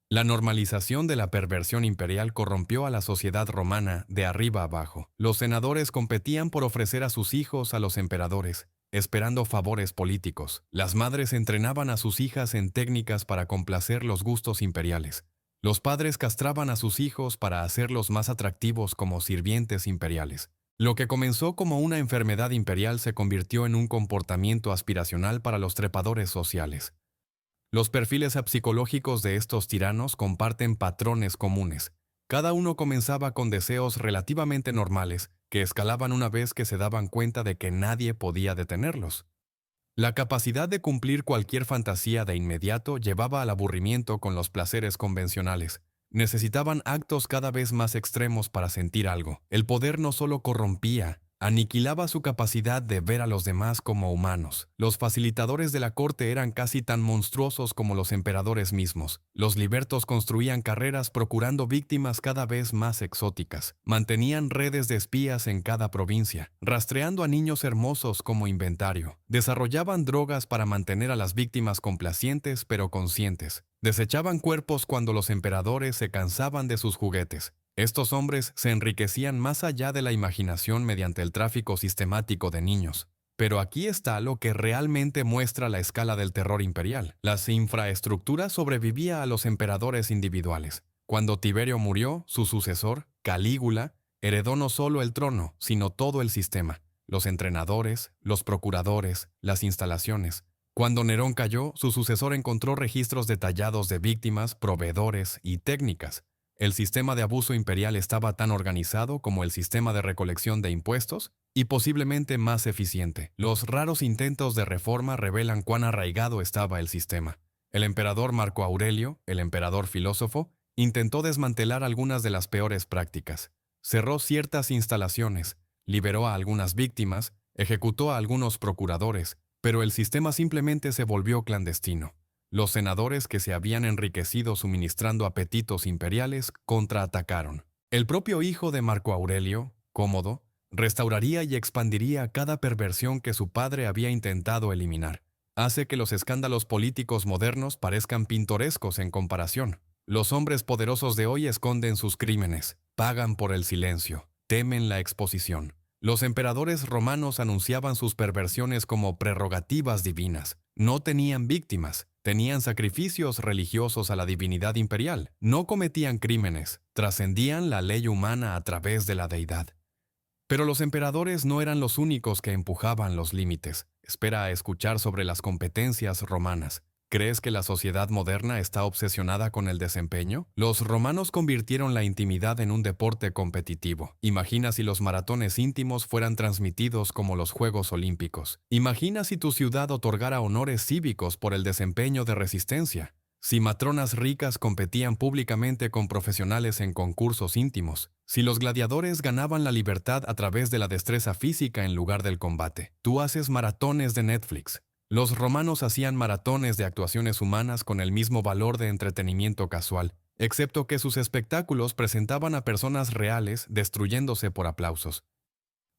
La normalización de la perversión imperial corrompió a la sociedad romana de arriba abajo. Los senadores competían por ofrecer a sus hijos a los emperadores, esperando favores políticos. Las madres entrenaban a sus hijas en técnicas para complacer los gustos imperiales. Los padres castraban a sus hijos para hacerlos más atractivos como sirvientes imperiales. Lo que comenzó como una enfermedad imperial se convirtió en un comportamiento aspiracional para los trepadores sociales. Los perfiles psicológicos de estos tiranos comparten patrones comunes. Cada uno comenzaba con deseos relativamente normales, que escalaban una vez que se daban cuenta de que nadie podía detenerlos. La capacidad de cumplir cualquier fantasía de inmediato llevaba al aburrimiento con los placeres convencionales. Necesitaban actos cada vez más extremos para sentir algo. El poder no solo corrompía, aniquilaba su capacidad de ver a los demás como humanos. Los facilitadores de la corte eran casi tan monstruosos como los emperadores mismos. Los libertos construían carreras procurando víctimas cada vez más exóticas. Mantenían redes de espías en cada provincia, rastreando a niños hermosos como inventario. Desarrollaban drogas para mantener a las víctimas complacientes pero conscientes. Desechaban cuerpos cuando los emperadores se cansaban de sus juguetes. Estos hombres se enriquecían más allá de la imaginación mediante el tráfico sistemático de niños. Pero aquí está lo que realmente muestra la escala del terror imperial. Las infraestructuras sobrevivían a los emperadores individuales. Cuando Tiberio murió, su sucesor, Calígula, heredó no solo el trono, sino todo el sistema. los entrenadores, los procuradores, las instalaciones. Cuando Nerón cayó, su sucesor encontró registros detallados de víctimas, proveedores y técnicas. El sistema de abuso imperial estaba tan organizado como el sistema de recolección de impuestos y posiblemente más eficiente. Los raros intentos de reforma revelan cuán arraigado estaba el sistema. El emperador Marco Aurelio, el emperador filósofo, intentó desmantelar algunas de las peores prácticas. Cerró ciertas instalaciones, liberó a algunas víctimas, ejecutó a algunos procuradores, pero el sistema simplemente se volvió clandestino. Los senadores que se habían enriquecido suministrando apetitos imperiales contraatacaron. El propio hijo de Marco Aurelio, Cómodo, restauraría y expandiría cada perversión que su padre había intentado eliminar. Hace que los escándalos políticos modernos parezcan pintorescos en comparación. Los hombres poderosos de hoy esconden sus crímenes, pagan por el silencio, temen la exposición. Los emperadores romanos anunciaban sus perversiones como prerrogativas divinas. No tenían víctimas, tenían sacrificios religiosos a la divinidad imperial. No cometían crímenes, trascendían la ley humana a través de la deidad. Pero los emperadores no eran los únicos que empujaban los límites. Espera a escuchar sobre las competencias romanas. ¿Crees que la sociedad moderna está obsesionada con el desempeño? Los romanos convirtieron la intimidad en un deporte competitivo. Imagina si los maratones íntimos fueran transmitidos como los Juegos Olímpicos. Imagina si tu ciudad otorgara honores cívicos por el desempeño de resistencia. Si matronas ricas competían públicamente con profesionales en concursos íntimos. Si los gladiadores ganaban la libertad a través de la destreza física en lugar del combate. Tú haces maratones de Netflix. Los romanos hacían maratones de actuaciones humanas con el mismo valor de entretenimiento casual, excepto que sus espectáculos presentaban a personas reales destruyéndose por aplausos.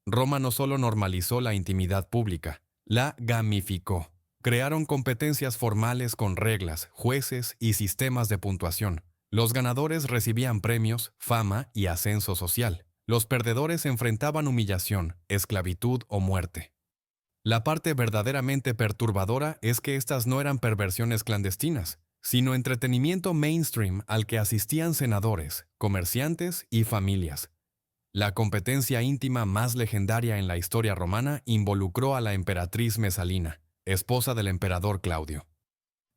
Roma no solo normalizó la intimidad pública, la gamificó. Crearon competencias formales con reglas, jueces y sistemas de puntuación. Los ganadores recibían premios, fama y ascenso social. Los perdedores enfrentaban humillación, esclavitud o muerte. La parte verdaderamente perturbadora es que estas no eran perversiones clandestinas, sino entretenimiento mainstream al que asistían senadores, comerciantes y familias. La competencia íntima más legendaria en la historia romana involucró a la emperatriz Mesalina, esposa del emperador Claudio.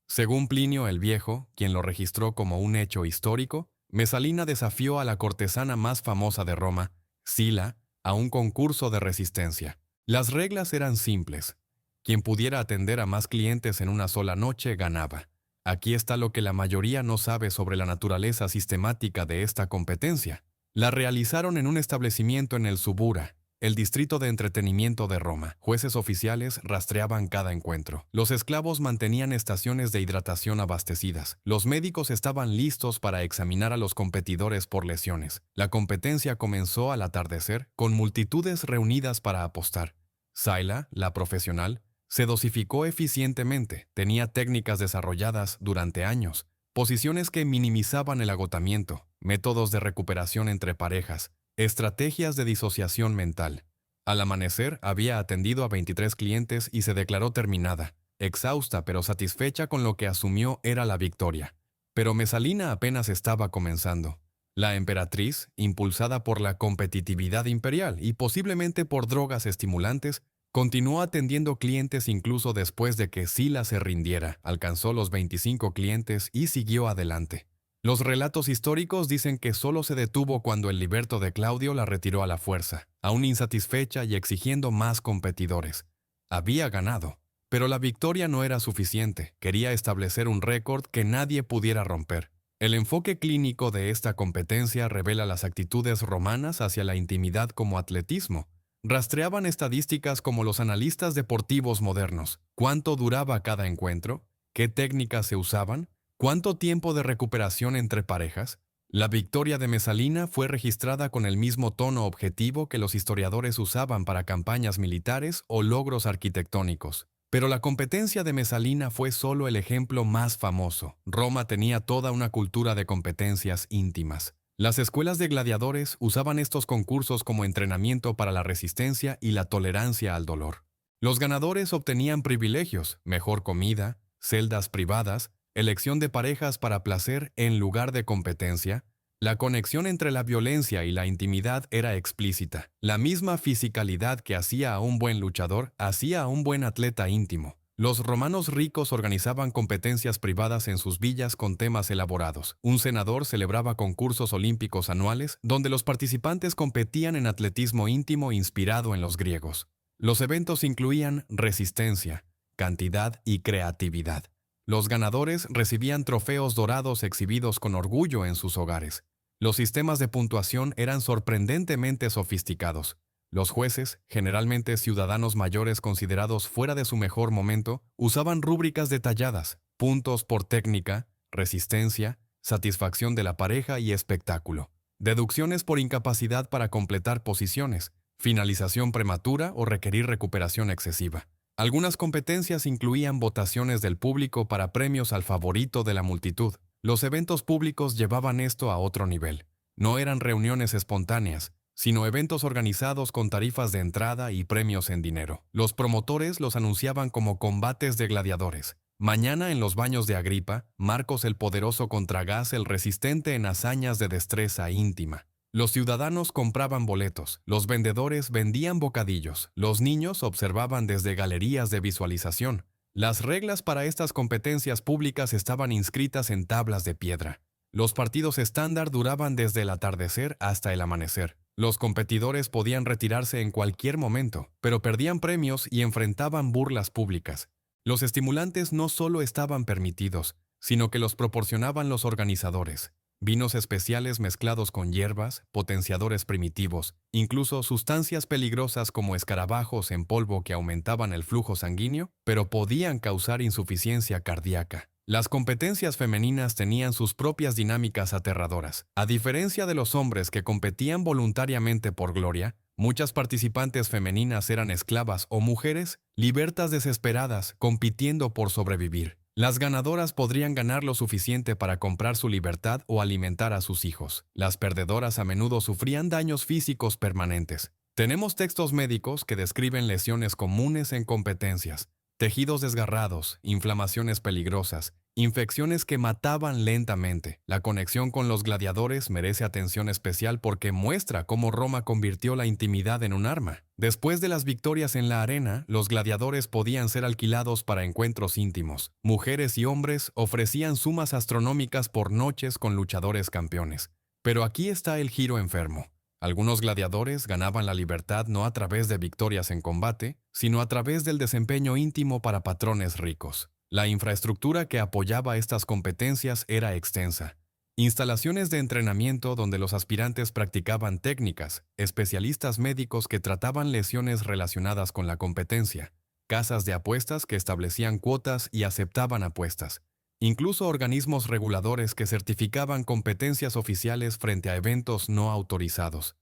Según Plinio el Viejo, quien lo registró como un hecho histórico, Mesalina desafió a la cortesana más famosa de Roma, Sila, a un concurso de resistencia. Las reglas eran simples. Quien pudiera atender a más clientes en una sola noche ganaba. Aquí está lo que la mayoría no sabe sobre la naturaleza sistemática de esta competencia. La realizaron en un establecimiento en el Subura, el distrito de entretenimiento de Roma. Jueces oficiales rastreaban cada encuentro. Los esclavos mantenían estaciones de hidratación abastecidas. Los médicos estaban listos para examinar a los competidores por lesiones. La competencia comenzó al atardecer, con multitudes reunidas para apostar. Sila, la profesional, se dosificó eficientemente. Tenía técnicas desarrolladas durante años, posiciones que minimizaban el agotamiento, métodos de recuperación entre parejas, estrategias de disociación mental. Al amanecer había atendido a 23 clientes y se declaró terminada, exhausta pero satisfecha con lo que asumió era la victoria. Pero Mesalina apenas estaba comenzando. La emperatriz, impulsada por la competitividad imperial y posiblemente por drogas estimulantes, continuó atendiendo clientes incluso después de que Sila se rindiera, alcanzó los 25 clientes y siguió adelante. Los relatos históricos dicen que solo se detuvo cuando el liberto de Claudio la retiró a la fuerza, aún insatisfecha y exigiendo más competidores. Había ganado, pero la victoria no era suficiente, quería establecer un récord que nadie pudiera romper. El enfoque clínico de esta competencia revela las actitudes romanas hacia la intimidad como atletismo. Rastreaban estadísticas como los analistas deportivos modernos. ¿Cuánto duraba cada encuentro? ¿Qué técnicas se usaban? ¿Cuánto tiempo de recuperación entre parejas? La victoria de Mesalina fue registrada con el mismo tono objetivo que los historiadores usaban para campañas militares o logros arquitectónicos. Pero la competencia de Mesalina fue solo el ejemplo más famoso. Roma tenía toda una cultura de competencias íntimas. Las escuelas de gladiadores usaban estos concursos como entrenamiento para la resistencia y la tolerancia al dolor. Los ganadores obtenían privilegios, mejor comida, celdas privadas, elección de parejas para placer en lugar de competencia. La conexión entre la violencia y la intimidad era explícita. La misma fisicalidad que hacía a un buen luchador, hacía a un buen atleta íntimo. Los romanos ricos organizaban competencias privadas en sus villas con temas elaborados. Un senador celebraba concursos olímpicos anuales donde los participantes competían en atletismo íntimo inspirado en los griegos. Los eventos incluían resistencia, cantidad y creatividad. Los ganadores recibían trofeos dorados exhibidos con orgullo en sus hogares. Los sistemas de puntuación eran sorprendentemente sofisticados. Los jueces, generalmente ciudadanos mayores considerados fuera de su mejor momento, usaban rúbricas detalladas, puntos por técnica, resistencia, satisfacción de la pareja y espectáculo, deducciones por incapacidad para completar posiciones, finalización prematura o requerir recuperación excesiva. Algunas competencias incluían votaciones del público para premios al favorito de la multitud. Los eventos públicos llevaban esto a otro nivel. No eran reuniones espontáneas, sino eventos organizados con tarifas de entrada y premios en dinero. Los promotores los anunciaban como combates de gladiadores. Mañana en los baños de Agripa, Marcos el poderoso contra Gas el resistente en hazañas de destreza íntima. Los ciudadanos compraban boletos, los vendedores vendían bocadillos, los niños observaban desde galerías de visualización. Las reglas para estas competencias públicas estaban inscritas en tablas de piedra. Los partidos estándar duraban desde el atardecer hasta el amanecer. Los competidores podían retirarse en cualquier momento, pero perdían premios y enfrentaban burlas públicas. Los estimulantes no solo estaban permitidos, sino que los proporcionaban los organizadores. Vinos especiales mezclados con hierbas, potenciadores primitivos, incluso sustancias peligrosas como escarabajos en polvo que aumentaban el flujo sanguíneo, pero podían causar insuficiencia cardíaca. Las competencias femeninas tenían sus propias dinámicas aterradoras. A diferencia de los hombres que competían voluntariamente por gloria, muchas participantes femeninas eran esclavas o mujeres, libertas desesperadas, compitiendo por sobrevivir. Las ganadoras podrían ganar lo suficiente para comprar su libertad o alimentar a sus hijos. Las perdedoras a menudo sufrían daños físicos permanentes. Tenemos textos médicos que describen lesiones comunes en competencias. Tejidos desgarrados, inflamaciones peligrosas, infecciones que mataban lentamente. La conexión con los gladiadores merece atención especial porque muestra cómo Roma convirtió la intimidad en un arma. Después de las victorias en la arena, los gladiadores podían ser alquilados para encuentros íntimos. Mujeres y hombres ofrecían sumas astronómicas por noches con luchadores campeones. Pero aquí está el giro enfermo. Algunos gladiadores ganaban la libertad no a través de victorias en combate, sino a través del desempeño íntimo para patrones ricos. La infraestructura que apoyaba estas competencias era extensa. Instalaciones de entrenamiento donde los aspirantes practicaban técnicas, especialistas médicos que trataban lesiones relacionadas con la competencia, casas de apuestas que establecían cuotas y aceptaban apuestas. Incluso organismos reguladores que certificaban competencias oficiales frente a eventos no autorizados.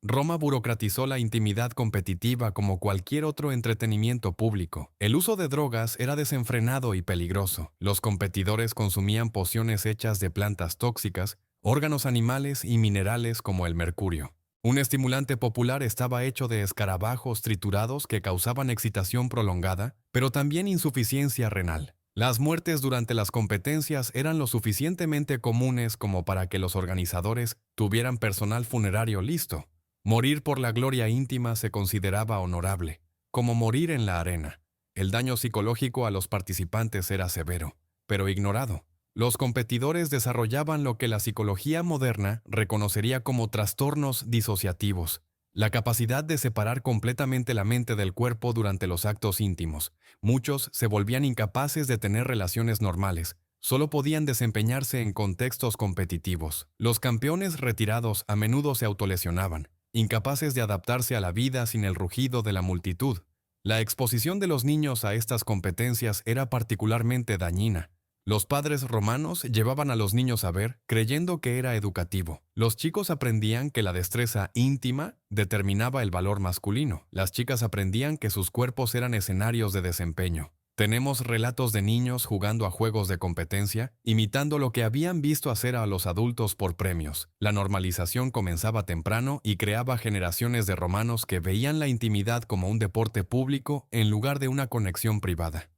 Roma burocratizó la intimidad competitiva como cualquier otro entretenimiento público. El uso de drogas era desenfrenado y peligroso. Los competidores consumían pociones hechas de plantas tóxicas, órganos animales y minerales como el mercurio. Un estimulante popular estaba hecho de escarabajos triturados que causaban excitación prolongada, pero también insuficiencia renal. Las muertes durante las competencias eran lo suficientemente comunes como para que los organizadores tuvieran personal funerario listo. Morir por la gloria íntima se consideraba honorable, como morir en la arena. El daño psicológico a los participantes era severo, pero ignorado. Los competidores desarrollaban lo que la psicología moderna reconocería como trastornos disociativos, la capacidad de separar completamente la mente del cuerpo durante los actos íntimos. Muchos se volvían incapaces de tener relaciones normales, solo podían desempeñarse en contextos competitivos. Los campeones retirados a menudo se autolesionaban, incapaces de adaptarse a la vida sin el rugido de la multitud. La exposición de los niños a estas competencias era particularmente dañina. Los padres romanos llevaban a los niños a ver, creyendo que era educativo. Los chicos aprendían que la destreza íntima determinaba el valor masculino. Las chicas aprendían que sus cuerpos eran escenarios de desempeño. Tenemos relatos de niños jugando a juegos de competencia, imitando lo que habían visto hacer a los adultos por premios. La normalización comenzaba temprano y creaba generaciones de romanos que veían la intimidad como un deporte público en lugar de una conexión privada.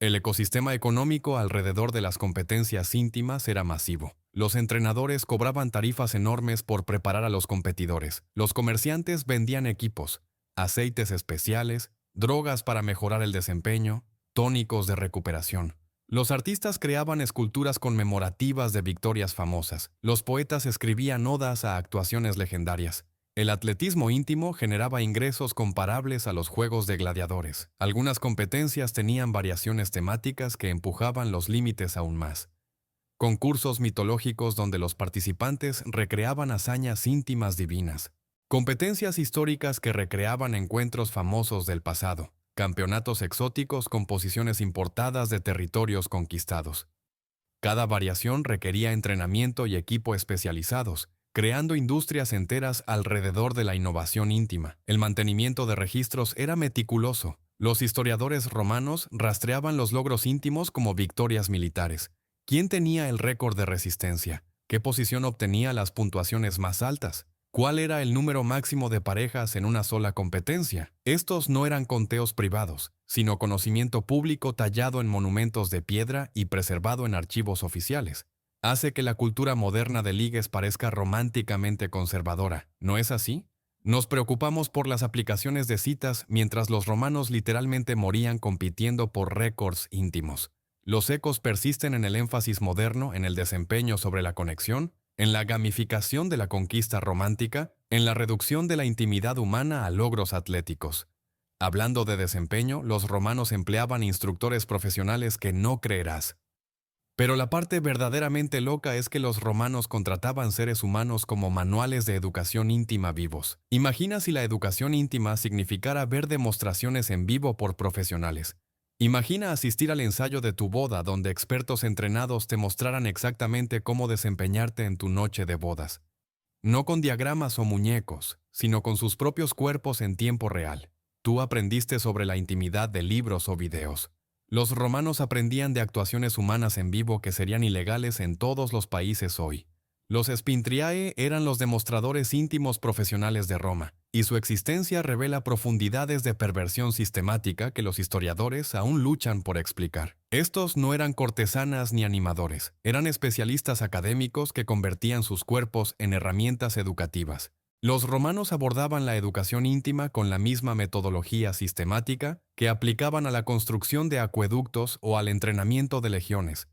El ecosistema económico alrededor de las competencias íntimas era masivo. Los entrenadores cobraban tarifas enormes por preparar a los competidores. Los comerciantes vendían equipos, aceites especiales, drogas para mejorar el desempeño, tónicos de recuperación. Los artistas creaban esculturas conmemorativas de victorias famosas. Los poetas escribían odas a actuaciones legendarias. El atletismo íntimo generaba ingresos comparables a los juegos de gladiadores. Algunas competencias tenían variaciones temáticas que empujaban los límites aún más. Concursos mitológicos donde los participantes recreaban hazañas íntimas divinas. Competencias históricas que recreaban encuentros famosos del pasado. Campeonatos exóticos con posiciones importadas de territorios conquistados. Cada variación requería entrenamiento y equipo especializados, creando industrias enteras alrededor de la innovación íntima. El mantenimiento de registros era meticuloso. Los historiadores romanos rastreaban los logros íntimos como victorias militares. ¿Quién tenía el récord de resistencia? ¿Qué posición obtenía las puntuaciones más altas? ¿Cuál era el número máximo de parejas en una sola competencia? Estos no eran conteos privados, sino conocimiento público tallado en monumentos de piedra y preservado en archivos oficiales. Hace que la cultura moderna de ligues parezca románticamente conservadora, ¿no es así? Nos preocupamos por las aplicaciones de citas mientras los romanos literalmente morían compitiendo por récords íntimos. Los ecos persisten en el énfasis moderno en el desempeño sobre la conexión, en la gamificación de la conquista romántica, en la reducción de la intimidad humana a logros atléticos. Hablando de desempeño, los romanos empleaban instructores profesionales que no creerás. Pero la parte verdaderamente loca es que los romanos contrataban seres humanos como manuales de educación íntima vivos. Imagina si la educación íntima significara ver demostraciones en vivo por profesionales. Imagina asistir al ensayo de tu boda donde expertos entrenados te mostraran exactamente cómo desempeñarte en tu noche de bodas. No con diagramas o muñecos, sino con sus propios cuerpos en tiempo real. Tú aprendiste sobre la intimidad de libros o videos. Los romanos aprendían de actuaciones humanas en vivo que serían ilegales en todos los países hoy. Los spintriae eran los demostradores íntimos profesionales de Roma, y su existencia revela profundidades de perversión sistemática que los historiadores aún luchan por explicar. Estos no eran cortesanas ni animadores, eran especialistas académicos que convertían sus cuerpos en herramientas educativas. Los romanos abordaban la educación íntima con la misma metodología sistemática que aplicaban a la construcción de acueductos o al entrenamiento de legiones.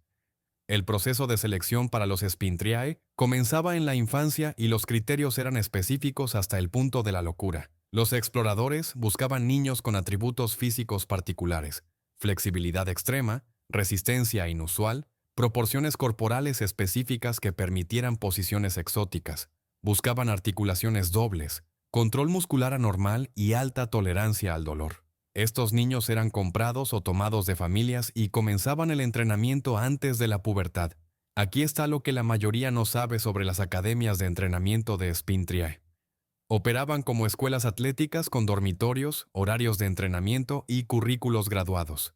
El proceso de selección para los spintriae comenzaba en la infancia y los criterios eran específicos hasta el punto de la locura. Los exploradores buscaban niños con atributos físicos particulares, flexibilidad extrema, resistencia inusual, proporciones corporales específicas que permitieran posiciones exóticas. Buscaban articulaciones dobles, control muscular anormal y alta tolerancia al dolor. Estos niños eran comprados o tomados de familias y comenzaban el entrenamiento antes de la pubertad. Aquí está lo que la mayoría no sabe sobre las academias de entrenamiento de spintriae. Operaban como escuelas atléticas con dormitorios, horarios de entrenamiento y currículos graduados.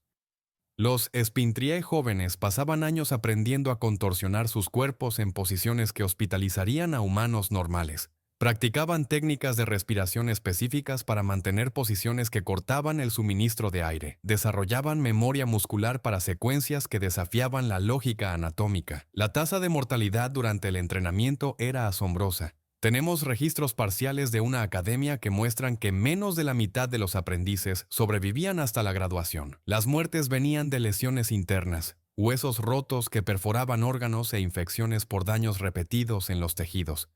Los spintriae jóvenes pasaban años aprendiendo a contorsionar sus cuerpos en posiciones que hospitalizarían a humanos normales. Practicaban técnicas de respiración específicas para mantener posiciones que cortaban el suministro de aire. Desarrollaban memoria muscular para secuencias que desafiaban la lógica anatómica. La tasa de mortalidad durante el entrenamiento era asombrosa. Tenemos registros parciales de una academia que muestran que menos de la mitad de los aprendices sobrevivían hasta la graduación. Las muertes venían de lesiones internas, huesos rotos que perforaban órganos e infecciones por daños repetidos en los tejidos.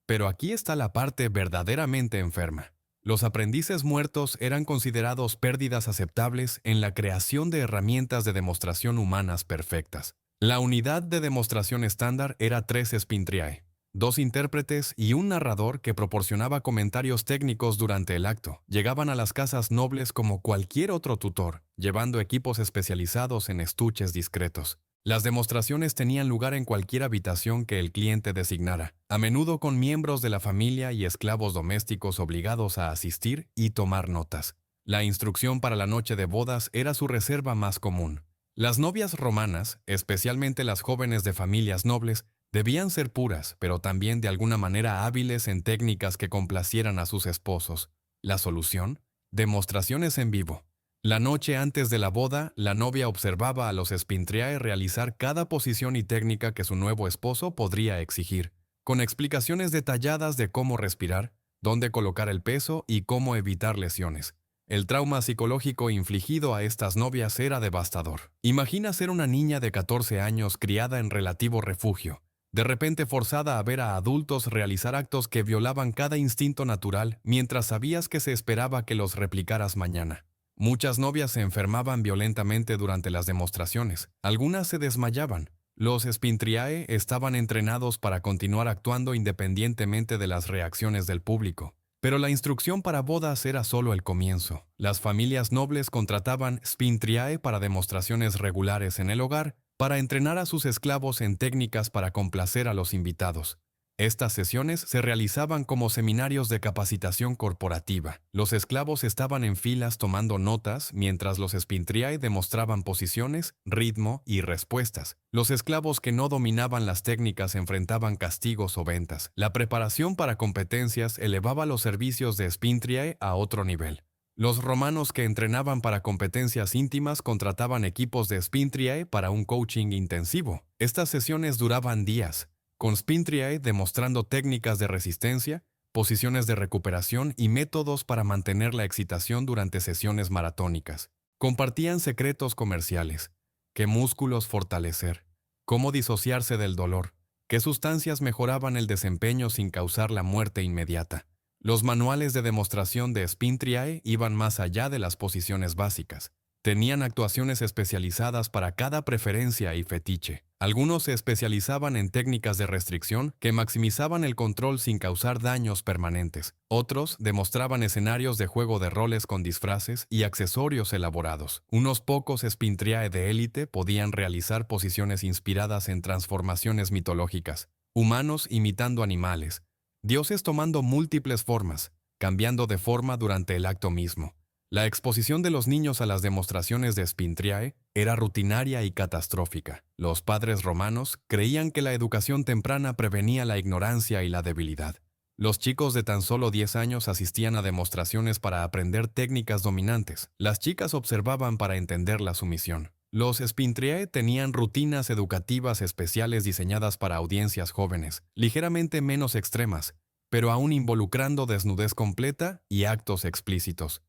Pero aquí está la parte verdaderamente enferma. Los aprendices muertos eran considerados pérdidas aceptables en la creación de herramientas de demostración humanas perfectas. La unidad de demostración estándar era 3 spintriae, 2 intérpretes y un narrador que proporcionaba comentarios técnicos durante el acto. Llegaban a las casas nobles como cualquier otro tutor, llevando equipos especializados en estuches discretos. Las demostraciones tenían lugar en cualquier habitación que el cliente designara, a menudo con miembros de la familia y esclavos domésticos obligados a asistir y tomar notas. La instrucción para la noche de bodas era su reserva más común. Las novias romanas, especialmente las jóvenes de familias nobles, debían ser puras, pero también de alguna manera hábiles en técnicas que complacieran a sus esposos. La solución: demostraciones en vivo. La noche antes de la boda, la novia observaba a los Spintriae realizar cada posición y técnica que su nuevo esposo podría exigir, con explicaciones detalladas de cómo respirar, dónde colocar el peso y cómo evitar lesiones. El trauma psicológico infligido a estas novias era devastador. Imagina ser una niña de 14 años criada en relativo refugio, de repente forzada a ver a adultos realizar actos que violaban cada instinto natural mientras sabías que se esperaba que los replicaras mañana. Muchas novias se enfermaban violentamente durante las demostraciones. Algunas se desmayaban. Los Spintriae estaban entrenados para continuar actuando independientemente de las reacciones del público. Pero la instrucción para bodas era solo el comienzo. Las familias nobles contrataban Spintriae para demostraciones regulares en el hogar, para entrenar a sus esclavos en técnicas para complacer a los invitados. Estas sesiones se realizaban como seminarios de capacitación corporativa. Los esclavos estaban en filas tomando notas mientras los Spintriae demostraban posiciones, ritmo y respuestas. Los esclavos que no dominaban las técnicas enfrentaban castigos o ventas. La preparación para competencias elevaba los servicios de Spintriae a otro nivel. Los romanos que entrenaban para competencias íntimas contrataban equipos de Spintriae para un coaching intensivo. Estas sesiones duraban días, con Spintriae demostrando técnicas de resistencia, posiciones de recuperación y métodos para mantener la excitación durante sesiones maratónicas. Compartían secretos comerciales, qué músculos fortalecer, cómo disociarse del dolor, qué sustancias mejoraban el desempeño sin causar la muerte inmediata. Los manuales de demostración de Spintriae iban más allá de las posiciones básicas. Tenían actuaciones especializadas para cada preferencia y fetiche. Algunos se especializaban en técnicas de restricción que maximizaban el control sin causar daños permanentes. Otros demostraban escenarios de juego de roles con disfraces y accesorios elaborados. Unos pocos Spintriae de élite podían realizar posiciones inspiradas en transformaciones mitológicas, humanos imitando animales, dioses tomando múltiples formas, cambiando de forma durante el acto mismo. La exposición de los niños a las demostraciones de Spintriae era rutinaria y catastrófica. Los padres romanos creían que la educación temprana prevenía la ignorancia y la debilidad. Los chicos de tan solo 10 años asistían a demostraciones para aprender técnicas dominantes. Las chicas observaban para entender la sumisión. Los Spintriae tenían rutinas educativas especiales diseñadas para audiencias jóvenes, ligeramente menos extremas, pero aún involucrando desnudez completa y actos explícitos.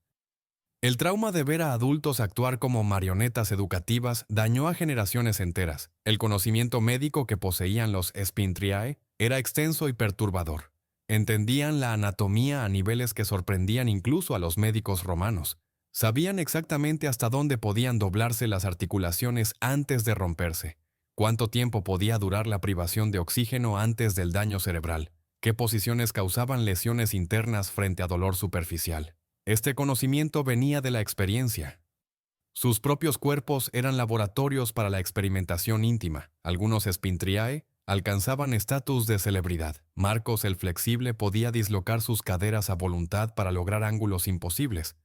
El trauma de ver a adultos actuar como marionetas educativas dañó a generaciones enteras. El conocimiento médico que poseían los Spintriae era extenso y perturbador. Entendían la anatomía a niveles que sorprendían incluso a los médicos romanos. Sabían exactamente hasta dónde podían doblarse las articulaciones antes de romperse, cuánto tiempo podía durar la privación de oxígeno antes del daño cerebral, qué posiciones causaban lesiones internas frente a dolor superficial. Este conocimiento venía de la experiencia. Sus propios cuerpos eran laboratorios para la experimentación íntima. Algunos Spintriae alcanzaban estatus de celebridad. Marcos el Flexible podía dislocar sus caderas a voluntad para lograr ángulos imposibles.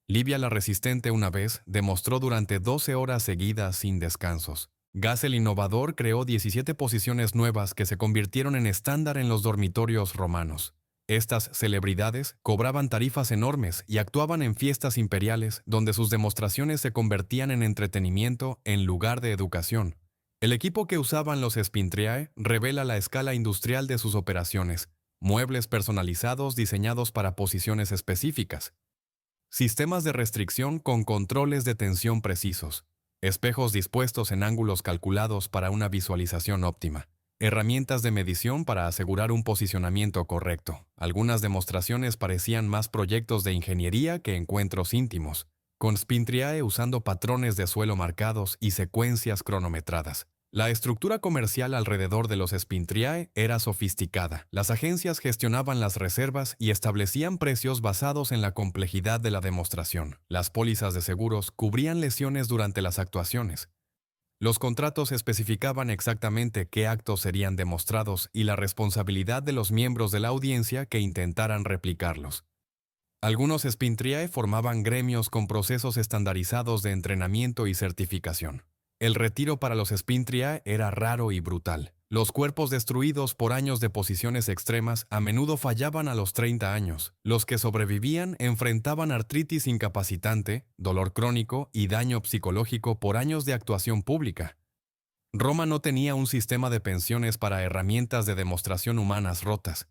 Livia la Resistente una vez demostró durante 12 horas seguidas sin descansos. Gas el Innovador creó 17 posiciones nuevas que se convirtieron en estándar en los dormitorios romanos. Estas celebridades cobraban tarifas enormes y actuaban en fiestas imperiales donde sus demostraciones se convertían en entretenimiento en lugar de educación. El equipo que usaban los Spintriae revela la escala industrial de sus operaciones, muebles personalizados diseñados para posiciones específicas, sistemas de restricción con controles de tensión precisos, espejos dispuestos en ángulos calculados para una visualización óptima, herramientas de medición para asegurar un posicionamiento correcto. Algunas demostraciones parecían más proyectos de ingeniería que encuentros íntimos, con Spintriae usando patrones de suelo marcados y secuencias cronometradas. La estructura comercial alrededor de los Spintriae era sofisticada. Las agencias gestionaban las reservas y establecían precios basados en la complejidad de la demostración. Las pólizas de seguros cubrían lesiones durante las actuaciones. Los contratos especificaban exactamente qué actos serían demostrados y la responsabilidad de los miembros de la audiencia que intentaran replicarlos. Algunos Spintriae formaban gremios con procesos estandarizados de entrenamiento y certificación. El retiro para los Spintriae era raro y brutal. Los cuerpos destruidos por años de posiciones extremas a menudo fallaban a los 30 años. Los que sobrevivían enfrentaban artritis incapacitante, dolor crónico y daño psicológico por años de actuación pública. Roma no tenía un sistema de pensiones para herramientas de demostración humanas rotas.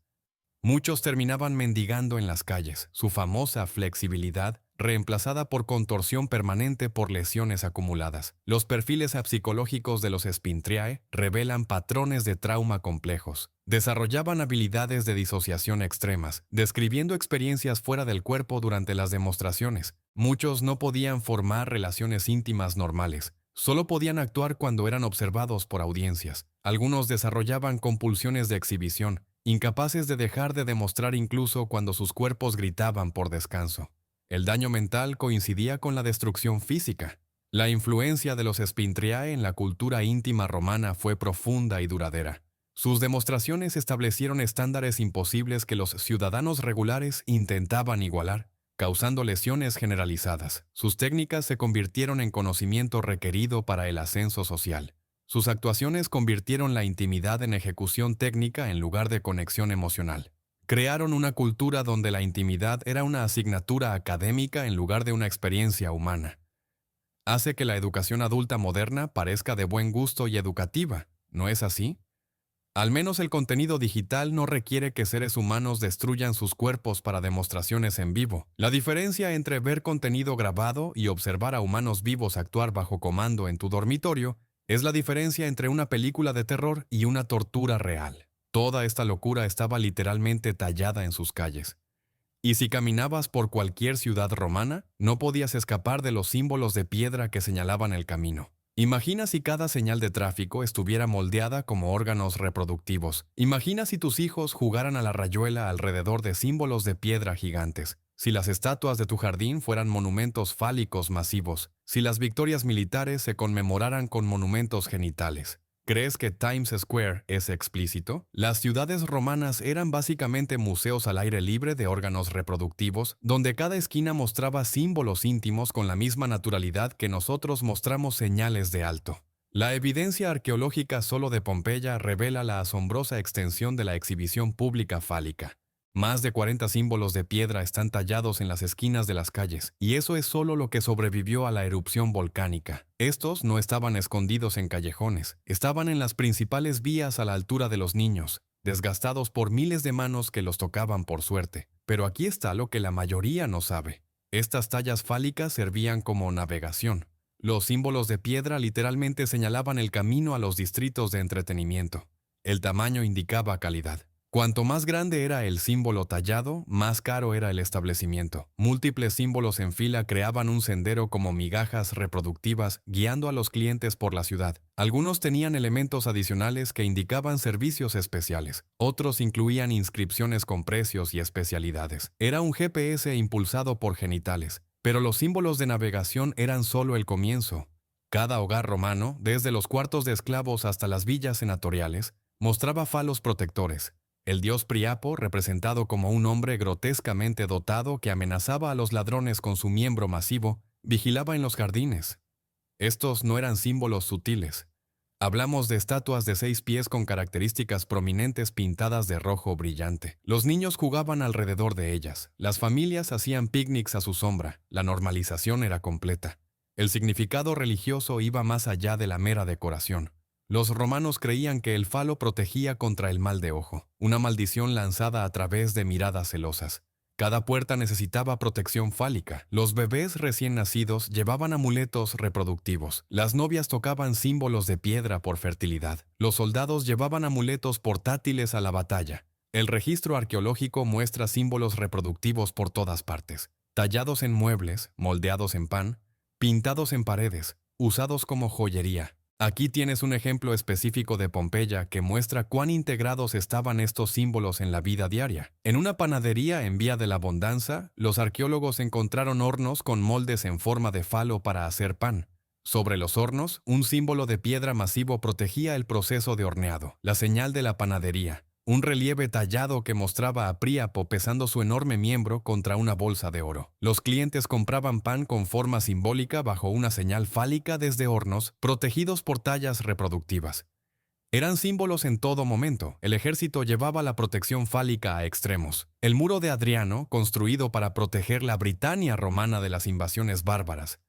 Muchos terminaban mendigando en las calles, su famosa flexibilidad reemplazada por contorsión permanente por lesiones acumuladas. Los perfiles psicológicos de los Spintriae revelan patrones de trauma complejos. Desarrollaban habilidades de disociación extremas, describiendo experiencias fuera del cuerpo durante las demostraciones. Muchos no podían formar relaciones íntimas normales. Solo podían actuar cuando eran observados por audiencias. Algunos desarrollaban compulsiones de exhibición, incapaces de dejar de demostrar incluso cuando sus cuerpos gritaban por descanso. El daño mental coincidía con la destrucción física. La influencia de los Spintriae en la cultura íntima romana fue profunda y duradera. Sus demostraciones establecieron estándares imposibles que los ciudadanos regulares intentaban igualar, causando lesiones generalizadas. Sus técnicas se convirtieron en conocimiento requerido para el ascenso social. Sus actuaciones convirtieron la intimidad en ejecución técnica en lugar de conexión emocional. Crearon una cultura donde la intimidad era una asignatura académica en lugar de una experiencia humana. Hace que la educación adulta moderna parezca de buen gusto y educativa, ¿no es así? Al menos el contenido digital no requiere que seres humanos destruyan sus cuerpos para demostraciones en vivo. La diferencia entre ver contenido grabado y observar a humanos vivos actuar bajo comando en tu dormitorio es la diferencia entre una película de terror y una tortura real. Toda esta locura estaba literalmente tallada en sus calles. Y si caminabas por cualquier ciudad romana, no podías escapar de los símbolos de piedra que señalaban el camino. Imagina si cada señal de tráfico estuviera moldeada como órganos reproductivos. Imagina si tus hijos jugaran a la rayuela alrededor de símbolos de piedra gigantes. Si las estatuas de tu jardín fueran monumentos fálicos masivos. Si las victorias militares se conmemoraran con monumentos genitales. ¿Crees que Times Square es explícito? Las ciudades romanas eran básicamente museos al aire libre de órganos reproductivos, donde cada esquina mostraba símbolos íntimos con la misma naturalidad que nosotros mostramos señales de alto. La evidencia arqueológica solo de Pompeya revela la asombrosa extensión de la exhibición pública fálica. Más de 40 símbolos de piedra están tallados en las esquinas de las calles, y eso es solo lo que sobrevivió a la erupción volcánica. Estos no estaban escondidos en callejones, estaban en las principales vías a la altura de los niños, desgastados por miles de manos que los tocaban por suerte. Pero aquí está lo que la mayoría no sabe. Estas tallas fálicas servían como navegación. Los símbolos de piedra literalmente señalaban el camino a los distritos de entretenimiento. El tamaño indicaba calidad. Cuanto más grande era el símbolo tallado, más caro era el establecimiento. Múltiples símbolos en fila creaban un sendero como migajas reproductivas, guiando a los clientes por la ciudad. Algunos tenían elementos adicionales que indicaban servicios especiales. Otros incluían inscripciones con precios y especialidades. Era un GPS impulsado por genitales. Pero los símbolos de navegación eran solo el comienzo. Cada hogar romano, desde los cuartos de esclavos hasta las villas senatoriales, mostraba falos protectores. El dios Priapo, representado como un hombre grotescamente dotado que amenazaba a los ladrones con su miembro masivo, vigilaba en los jardines. Estos no eran símbolos sutiles. Hablamos de estatuas de 6 pies con características prominentes pintadas de rojo brillante. Los niños jugaban alrededor de ellas. Las familias hacían picnics a su sombra. La normalización era completa. El significado religioso iba más allá de la mera decoración. Los romanos creían que el falo protegía contra el mal de ojo, una maldición lanzada a través de miradas celosas. Cada puerta necesitaba protección fálica. Los bebés recién nacidos llevaban amuletos reproductivos. Las novias tocaban símbolos de piedra por fertilidad. Los soldados llevaban amuletos portátiles a la batalla. El registro arqueológico muestra símbolos reproductivos por todas partes. Tallados en muebles, moldeados en pan, pintados en paredes, usados como joyería. Aquí tienes un ejemplo específico de Pompeya que muestra cuán integrados estaban estos símbolos en la vida diaria. En una panadería en Vía de la Abundancia, los arqueólogos encontraron hornos con moldes en forma de falo para hacer pan. Sobre los hornos, un símbolo de piedra masivo protegía el proceso de horneado, la señal de la panadería. un relieve tallado que mostraba a Príapo pesando su enorme miembro contra una bolsa de oro. Los clientes compraban pan con forma simbólica bajo una señal fálica desde hornos, protegidos por tallas reproductivas. Eran símbolos en todo momento. El ejército llevaba la protección fálica a extremos. El muro de Adriano, construido para proteger la Britania romana de las invasiones bárbaras,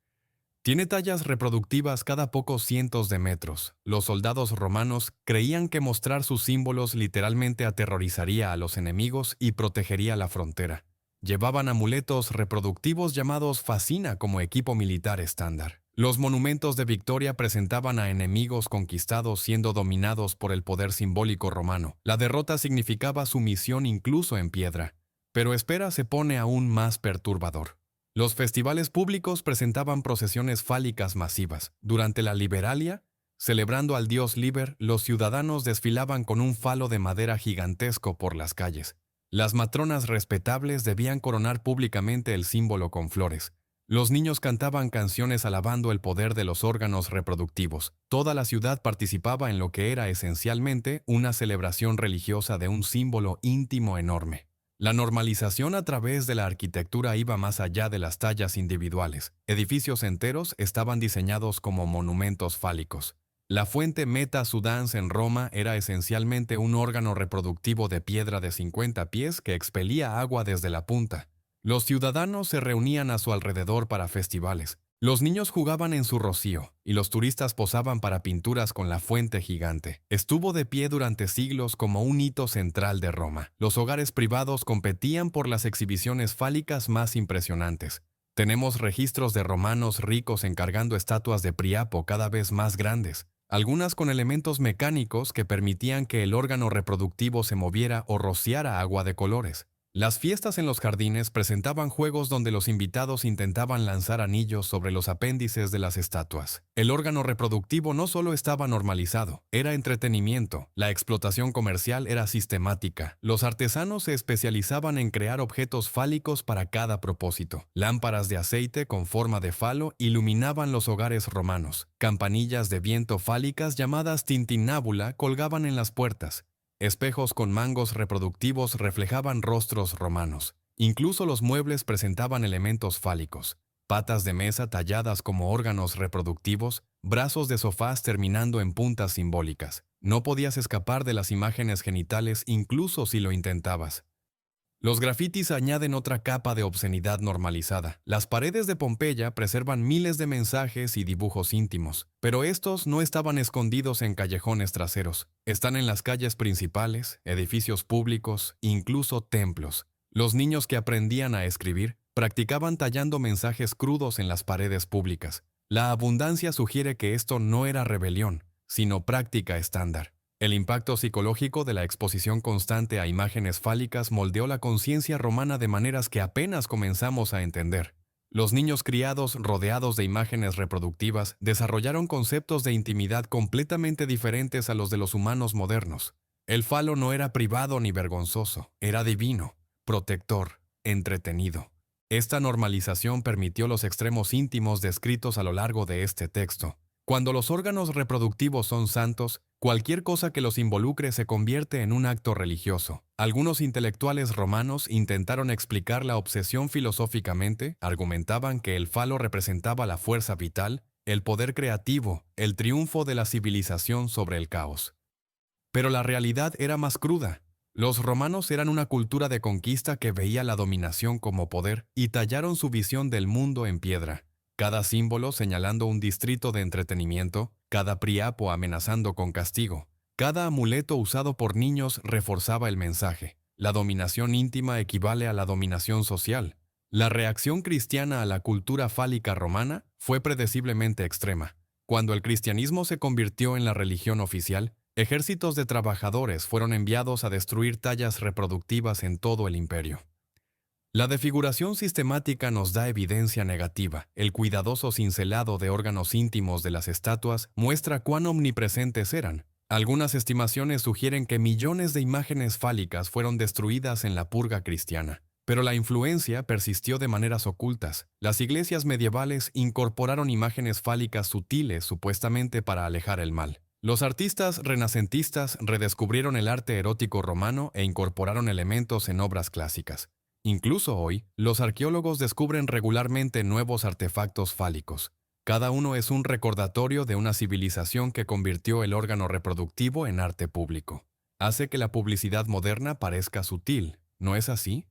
tiene tallas reproductivas cada pocos cientos de metros. Los soldados romanos creían que mostrar sus símbolos literalmente aterrorizaría a los enemigos y protegería la frontera. Llevaban amuletos reproductivos llamados fascina como equipo militar estándar. Los monumentos de victoria presentaban a enemigos conquistados siendo dominados por el poder simbólico romano. La derrota significaba sumisión incluso en piedra. Pero espera, se pone aún más perturbador. Los festivales públicos presentaban procesiones fálicas masivas. Durante la Liberalia, celebrando al dios Liber, los ciudadanos desfilaban con un falo de madera gigantesco por las calles. Las matronas respetables debían coronar públicamente el símbolo con flores. Los niños cantaban canciones alabando el poder de los órganos reproductivos. Toda la ciudad participaba en lo que era esencialmente una celebración religiosa de un símbolo íntimo enorme. La normalización a través de la arquitectura iba más allá de las tallas individuales. Edificios enteros estaban diseñados como monumentos fálicos. La fuente Meta Sudans en Roma era esencialmente un órgano reproductivo de piedra de 50 pies que expelía agua desde la punta. Los ciudadanos se reunían a su alrededor para festivales. Los niños jugaban en su rocío, y los turistas posaban para pinturas con la fuente gigante. Estuvo de pie durante siglos como un hito central de Roma. Los hogares privados competían por las exhibiciones fálicas más impresionantes. Tenemos registros de romanos ricos encargando estatuas de Príapo cada vez más grandes, algunas con elementos mecánicos que permitían que el órgano reproductivo se moviera o rociara agua de colores. Las fiestas en los jardines presentaban juegos donde los invitados intentaban lanzar anillos sobre los apéndices de las estatuas. El órgano reproductivo no solo estaba normalizado, era entretenimiento. La explotación comercial era sistemática. Los artesanos se especializaban en crear objetos fálicos para cada propósito. Lámparas de aceite con forma de falo iluminaban los hogares romanos. Campanillas de viento fálicas llamadas tintinábula colgaban en las puertas. Espejos con mangos reproductivos reflejaban rostros romanos. Incluso los muebles presentaban elementos fálicos. Patas de mesa talladas como órganos reproductivos, brazos de sofás terminando en puntas simbólicas. No podías escapar de las imágenes genitales incluso si lo intentabas. Los grafitis añaden otra capa de obscenidad normalizada. Las paredes de Pompeya preservan miles de mensajes y dibujos íntimos, pero estos no estaban escondidos en callejones traseros. Están en las calles principales, edificios públicos, incluso templos. Los niños que aprendían a escribir practicaban tallando mensajes crudos en las paredes públicas. La abundancia sugiere que esto no era rebelión, sino práctica estándar. El impacto psicológico de la exposición constante a imágenes fálicas moldeó la conciencia romana de maneras que apenas comenzamos a entender. Los niños criados rodeados de imágenes reproductivas desarrollaron conceptos de intimidad completamente diferentes a los de los humanos modernos. El falo no era privado ni vergonzoso, era divino, protector, entretenido. Esta normalización permitió los extremos íntimos descritos a lo largo de este texto. Cuando los órganos reproductivos son santos, cualquier cosa que los involucre se convierte en un acto religioso. Algunos intelectuales romanos intentaron explicar la obsesión filosóficamente, argumentaban que el falo representaba la fuerza vital, el poder creativo, el triunfo de la civilización sobre el caos. Pero la realidad era más cruda. Los romanos eran una cultura de conquista que veía la dominación como poder y tallaron su visión del mundo en piedra. Cada símbolo señalando un distrito de entretenimiento, cada Príapo amenazando con castigo. Cada amuleto usado por niños reforzaba el mensaje. La dominación íntima equivale a la dominación social. La reacción cristiana a la cultura fálica romana fue predeciblemente extrema. Cuando el cristianismo se convirtió en la religión oficial, ejércitos de trabajadores fueron enviados a destruir tallas reproductivas en todo el imperio. La desfiguración sistemática nos da evidencia negativa. El cuidadoso cincelado de órganos íntimos de las estatuas muestra cuán omnipresentes eran. Algunas estimaciones sugieren que millones de imágenes fálicas fueron destruidas en la purga cristiana. Pero la influencia persistió de maneras ocultas. Las iglesias medievales incorporaron imágenes fálicas sutiles supuestamente para alejar el mal. Los artistas renacentistas redescubrieron el arte erótico romano e incorporaron elementos en obras clásicas. Incluso hoy, los arqueólogos descubren regularmente nuevos artefactos fálicos. Cada uno es un recordatorio de una civilización que convirtió el órgano reproductivo en arte público. Hace que la publicidad moderna parezca sutil, ¿no es así?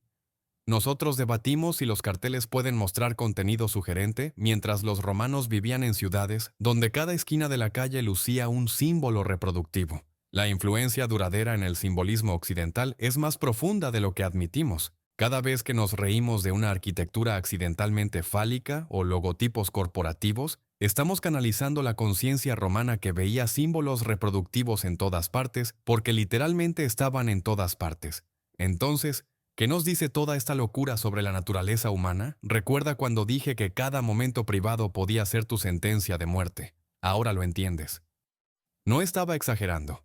Nosotros debatimos si los carteles pueden mostrar contenido sugerente, mientras los romanos vivían en ciudades donde cada esquina de la calle lucía un símbolo reproductivo. La influencia duradera en el simbolismo occidental es más profunda de lo que admitimos. Cada vez que nos reímos de una arquitectura accidentalmente fálica o logotipos corporativos, estamos canalizando la conciencia romana que veía símbolos reproductivos en todas partes porque literalmente estaban en todas partes. Entonces, ¿qué nos dice toda esta locura sobre la naturaleza humana? Recuerda cuando dije que cada momento privado podía ser tu sentencia de muerte. Ahora lo entiendes. No estaba exagerando.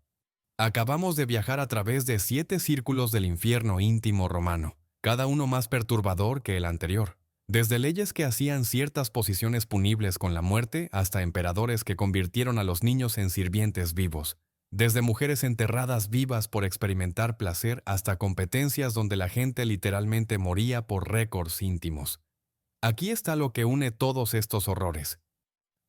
Acabamos de viajar a través de 7 círculos del infierno íntimo romano, cada uno más perturbador que el anterior. Desde leyes que hacían ciertas posiciones punibles con la muerte hasta emperadores que convirtieron a los niños en sirvientes vivos. Desde mujeres enterradas vivas por experimentar placer hasta competencias donde la gente literalmente moría por récords íntimos. Aquí está lo que une todos estos horrores.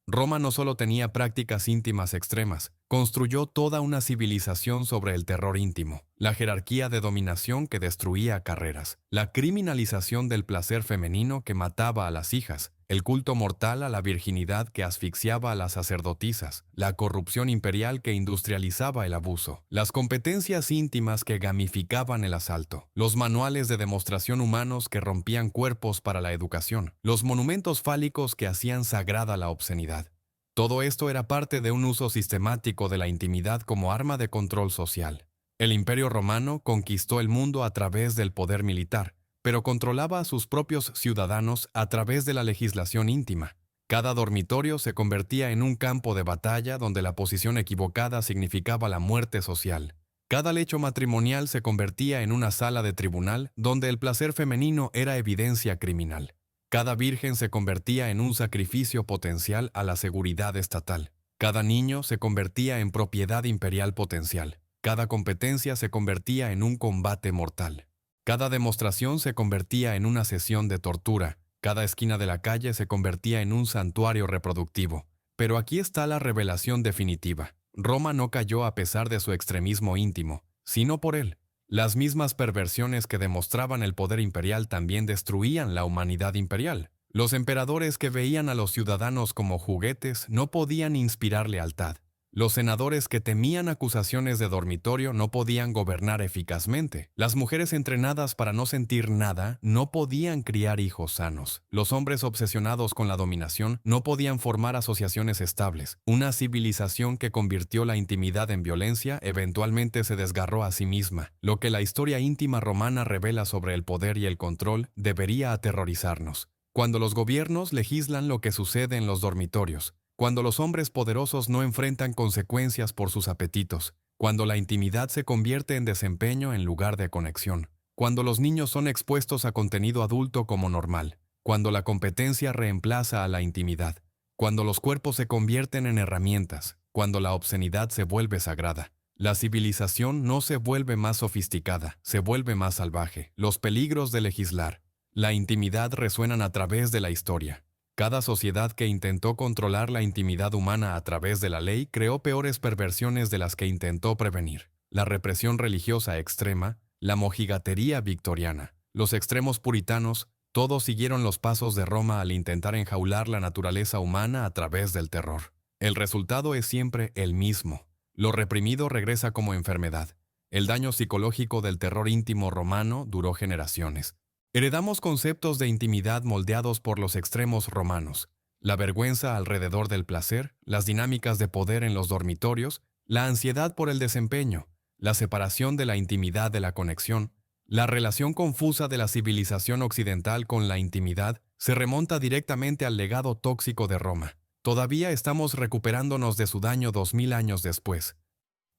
Roma no solo tenía prácticas íntimas extremas, construyó toda una civilización sobre el terror íntimo, la jerarquía de dominación que destruía carreras, la criminalización del placer femenino que mataba a las hijas, el culto mortal a la virginidad que asfixiaba a las sacerdotisas, la corrupción imperial que industrializaba el abuso, las competencias íntimas que gamificaban el asalto, los manuales de demostración humanos que rompían cuerpos para la educación, los monumentos fálicos que hacían sagrada la obscenidad. Todo esto era parte de un uso sistemático de la intimidad como arma de control social. El Imperio Romano conquistó el mundo a través del poder militar, pero controlaba a sus propios ciudadanos a través de la legislación íntima. Cada dormitorio se convertía en un campo de batalla donde la posición equivocada significaba la muerte social. Cada lecho matrimonial se convertía en una sala de tribunal donde el placer femenino era evidencia criminal. Cada virgen se convertía en un sacrificio potencial a la seguridad estatal. Cada niño se convertía en propiedad imperial potencial. Cada competencia se convertía en un combate mortal. Cada demostración se convertía en una sesión de tortura. Cada esquina de la calle se convertía en un santuario reproductivo. Pero aquí está la revelación definitiva. Roma no cayó a pesar de su extremismo íntimo, sino por él. Las mismas perversiones que demostraban el poder imperial también destruían la humanidad imperial. Los emperadores que veían a los ciudadanos como juguetes no podían inspirar lealtad. Los senadores que temían acusaciones de dormitorio no podían gobernar eficazmente. Las mujeres entrenadas para no sentir nada no podían criar hijos sanos. Los hombres obsesionados con la dominación no podían formar asociaciones estables. Una civilización que convirtió la intimidad en violencia eventualmente se desgarró a sí misma. Lo que la historia íntima romana revela sobre el poder y el control debería aterrorizarnos. Cuando los gobiernos legislan lo que sucede en los dormitorios, cuando los hombres poderosos no enfrentan consecuencias por sus apetitos, cuando la intimidad se convierte en desempeño en lugar de conexión, cuando los niños son expuestos a contenido adulto como normal, cuando la competencia reemplaza a la intimidad, cuando los cuerpos se convierten en herramientas, cuando la obscenidad se vuelve sagrada. La civilización no se vuelve más sofisticada, se vuelve más salvaje. Los peligros de legislar. La intimidad resuenan a través de la historia. Cada sociedad que intentó controlar la intimidad humana a través de la ley creó peores perversiones de las que intentó prevenir. La represión religiosa extrema, la mojigatería victoriana, los extremos puritanos, todos siguieron los pasos de Roma al intentar enjaular la naturaleza humana a través del terror. El resultado es siempre el mismo. Lo reprimido regresa como enfermedad. El daño psicológico del terror íntimo romano duró generaciones. Heredamos conceptos de intimidad moldeados por los extremos romanos, la vergüenza alrededor del placer, las dinámicas de poder en los dormitorios, la ansiedad por el desempeño, la separación de la intimidad de la conexión, la relación confusa de la civilización occidental con la intimidad se remonta directamente al legado tóxico de Roma. Todavía estamos recuperándonos de su daño 2000 años después.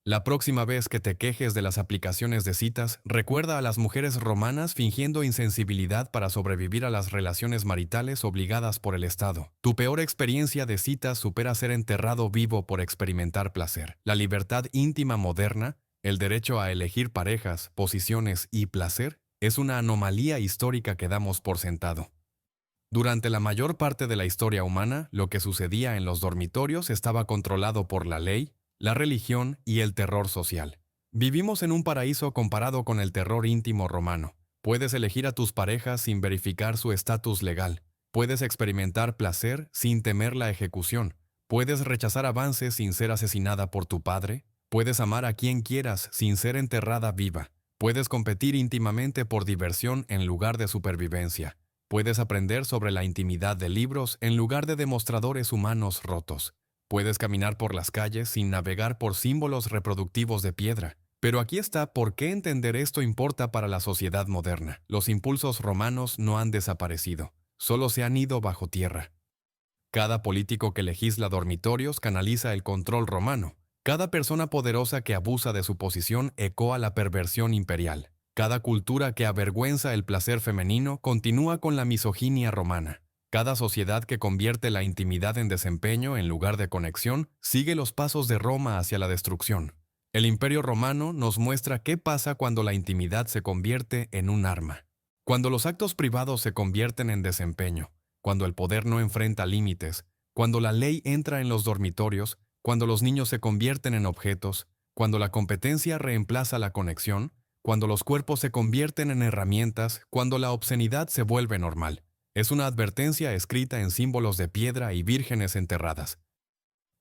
La próxima vez que te quejes de las aplicaciones de citas, recuerda a las mujeres romanas fingiendo insensibilidad para sobrevivir a las relaciones maritales obligadas por el Estado. Tu peor experiencia de citas supera ser enterrado vivo por experimentar placer. La libertad íntima moderna, el derecho a elegir parejas, posiciones y placer, es una anomalía histórica que damos por sentado. Durante la mayor parte de la historia humana, lo que sucedía en los dormitorios estaba controlado por la ley, la religión y el terror social. Vivimos en un paraíso comparado con el terror íntimo romano. Puedes elegir a tus parejas sin verificar su estatus legal. Puedes experimentar placer sin temer la ejecución. Puedes rechazar avances sin ser asesinada por tu padre. Puedes amar a quien quieras sin ser enterrada viva. Puedes competir íntimamente por diversión en lugar de supervivencia. Puedes aprender sobre la intimidad de libros en lugar de demostradores humanos rotos. Puedes caminar por las calles sin navegar por símbolos reproductivos de piedra. Pero aquí está por qué entender esto importa para la sociedad moderna. Los impulsos romanos no han desaparecido, solo se han ido bajo tierra. Cada político que legisla dormitorios canaliza el control romano. Cada persona poderosa que abusa de su posición ecoa la perversión imperial. Cada cultura que avergüenza el placer femenino continúa con la misoginia romana. Cada sociedad que convierte la intimidad en desempeño en lugar de conexión sigue los pasos de Roma hacia la destrucción. El Imperio Romano nos muestra qué pasa cuando la intimidad se convierte en un arma. Cuando los actos privados se convierten en desempeño, cuando el poder no enfrenta límites, cuando la ley entra en los dormitorios, cuando los niños se convierten en objetos, cuando la competencia reemplaza la conexión, cuando los cuerpos se convierten en herramientas, cuando la obscenidad se vuelve normal. Es una advertencia escrita en símbolos de piedra y vírgenes enterradas.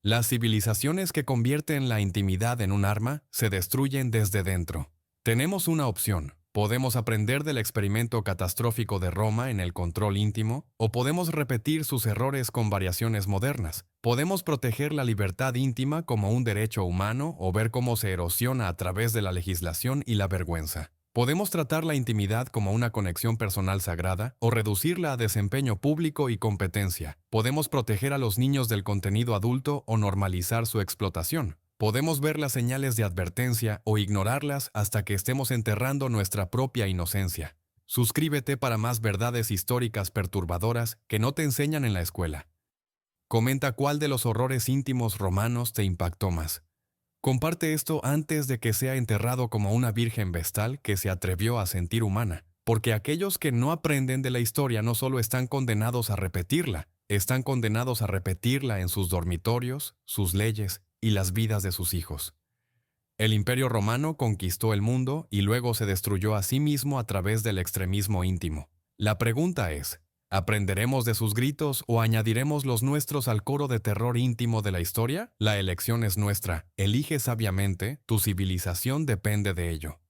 Las civilizaciones que convierten la intimidad en un arma se destruyen desde dentro. Tenemos una opción. Podemos aprender del experimento catastrófico de Roma en el control íntimo, o podemos repetir sus errores con variaciones modernas. Podemos proteger la libertad íntima como un derecho humano o ver cómo se erosiona a través de la legislación y la vergüenza. Podemos tratar la intimidad como una conexión personal sagrada o reducirla a desempeño público y competencia. Podemos proteger a los niños del contenido adulto o normalizar su explotación. Podemos ver las señales de advertencia o ignorarlas hasta que estemos enterrando nuestra propia inocencia. Suscríbete para más verdades históricas perturbadoras que no te enseñan en la escuela. Comenta cuál de los horrores íntimos romanos te impactó más. Comparte esto antes de que sea enterrado como una virgen vestal que se atrevió a sentir humana, porque aquellos que no aprenden de la historia no solo están condenados a repetirla, están condenados a repetirla en sus dormitorios, sus leyes y las vidas de sus hijos. El Imperio Romano conquistó el mundo y luego se destruyó a sí mismo a través del extremismo íntimo. La pregunta es, ¿aprenderemos de sus gritos o añadiremos los nuestros al coro de terror íntimo de la historia? La elección es nuestra. Elige sabiamente, tu civilización depende de ello.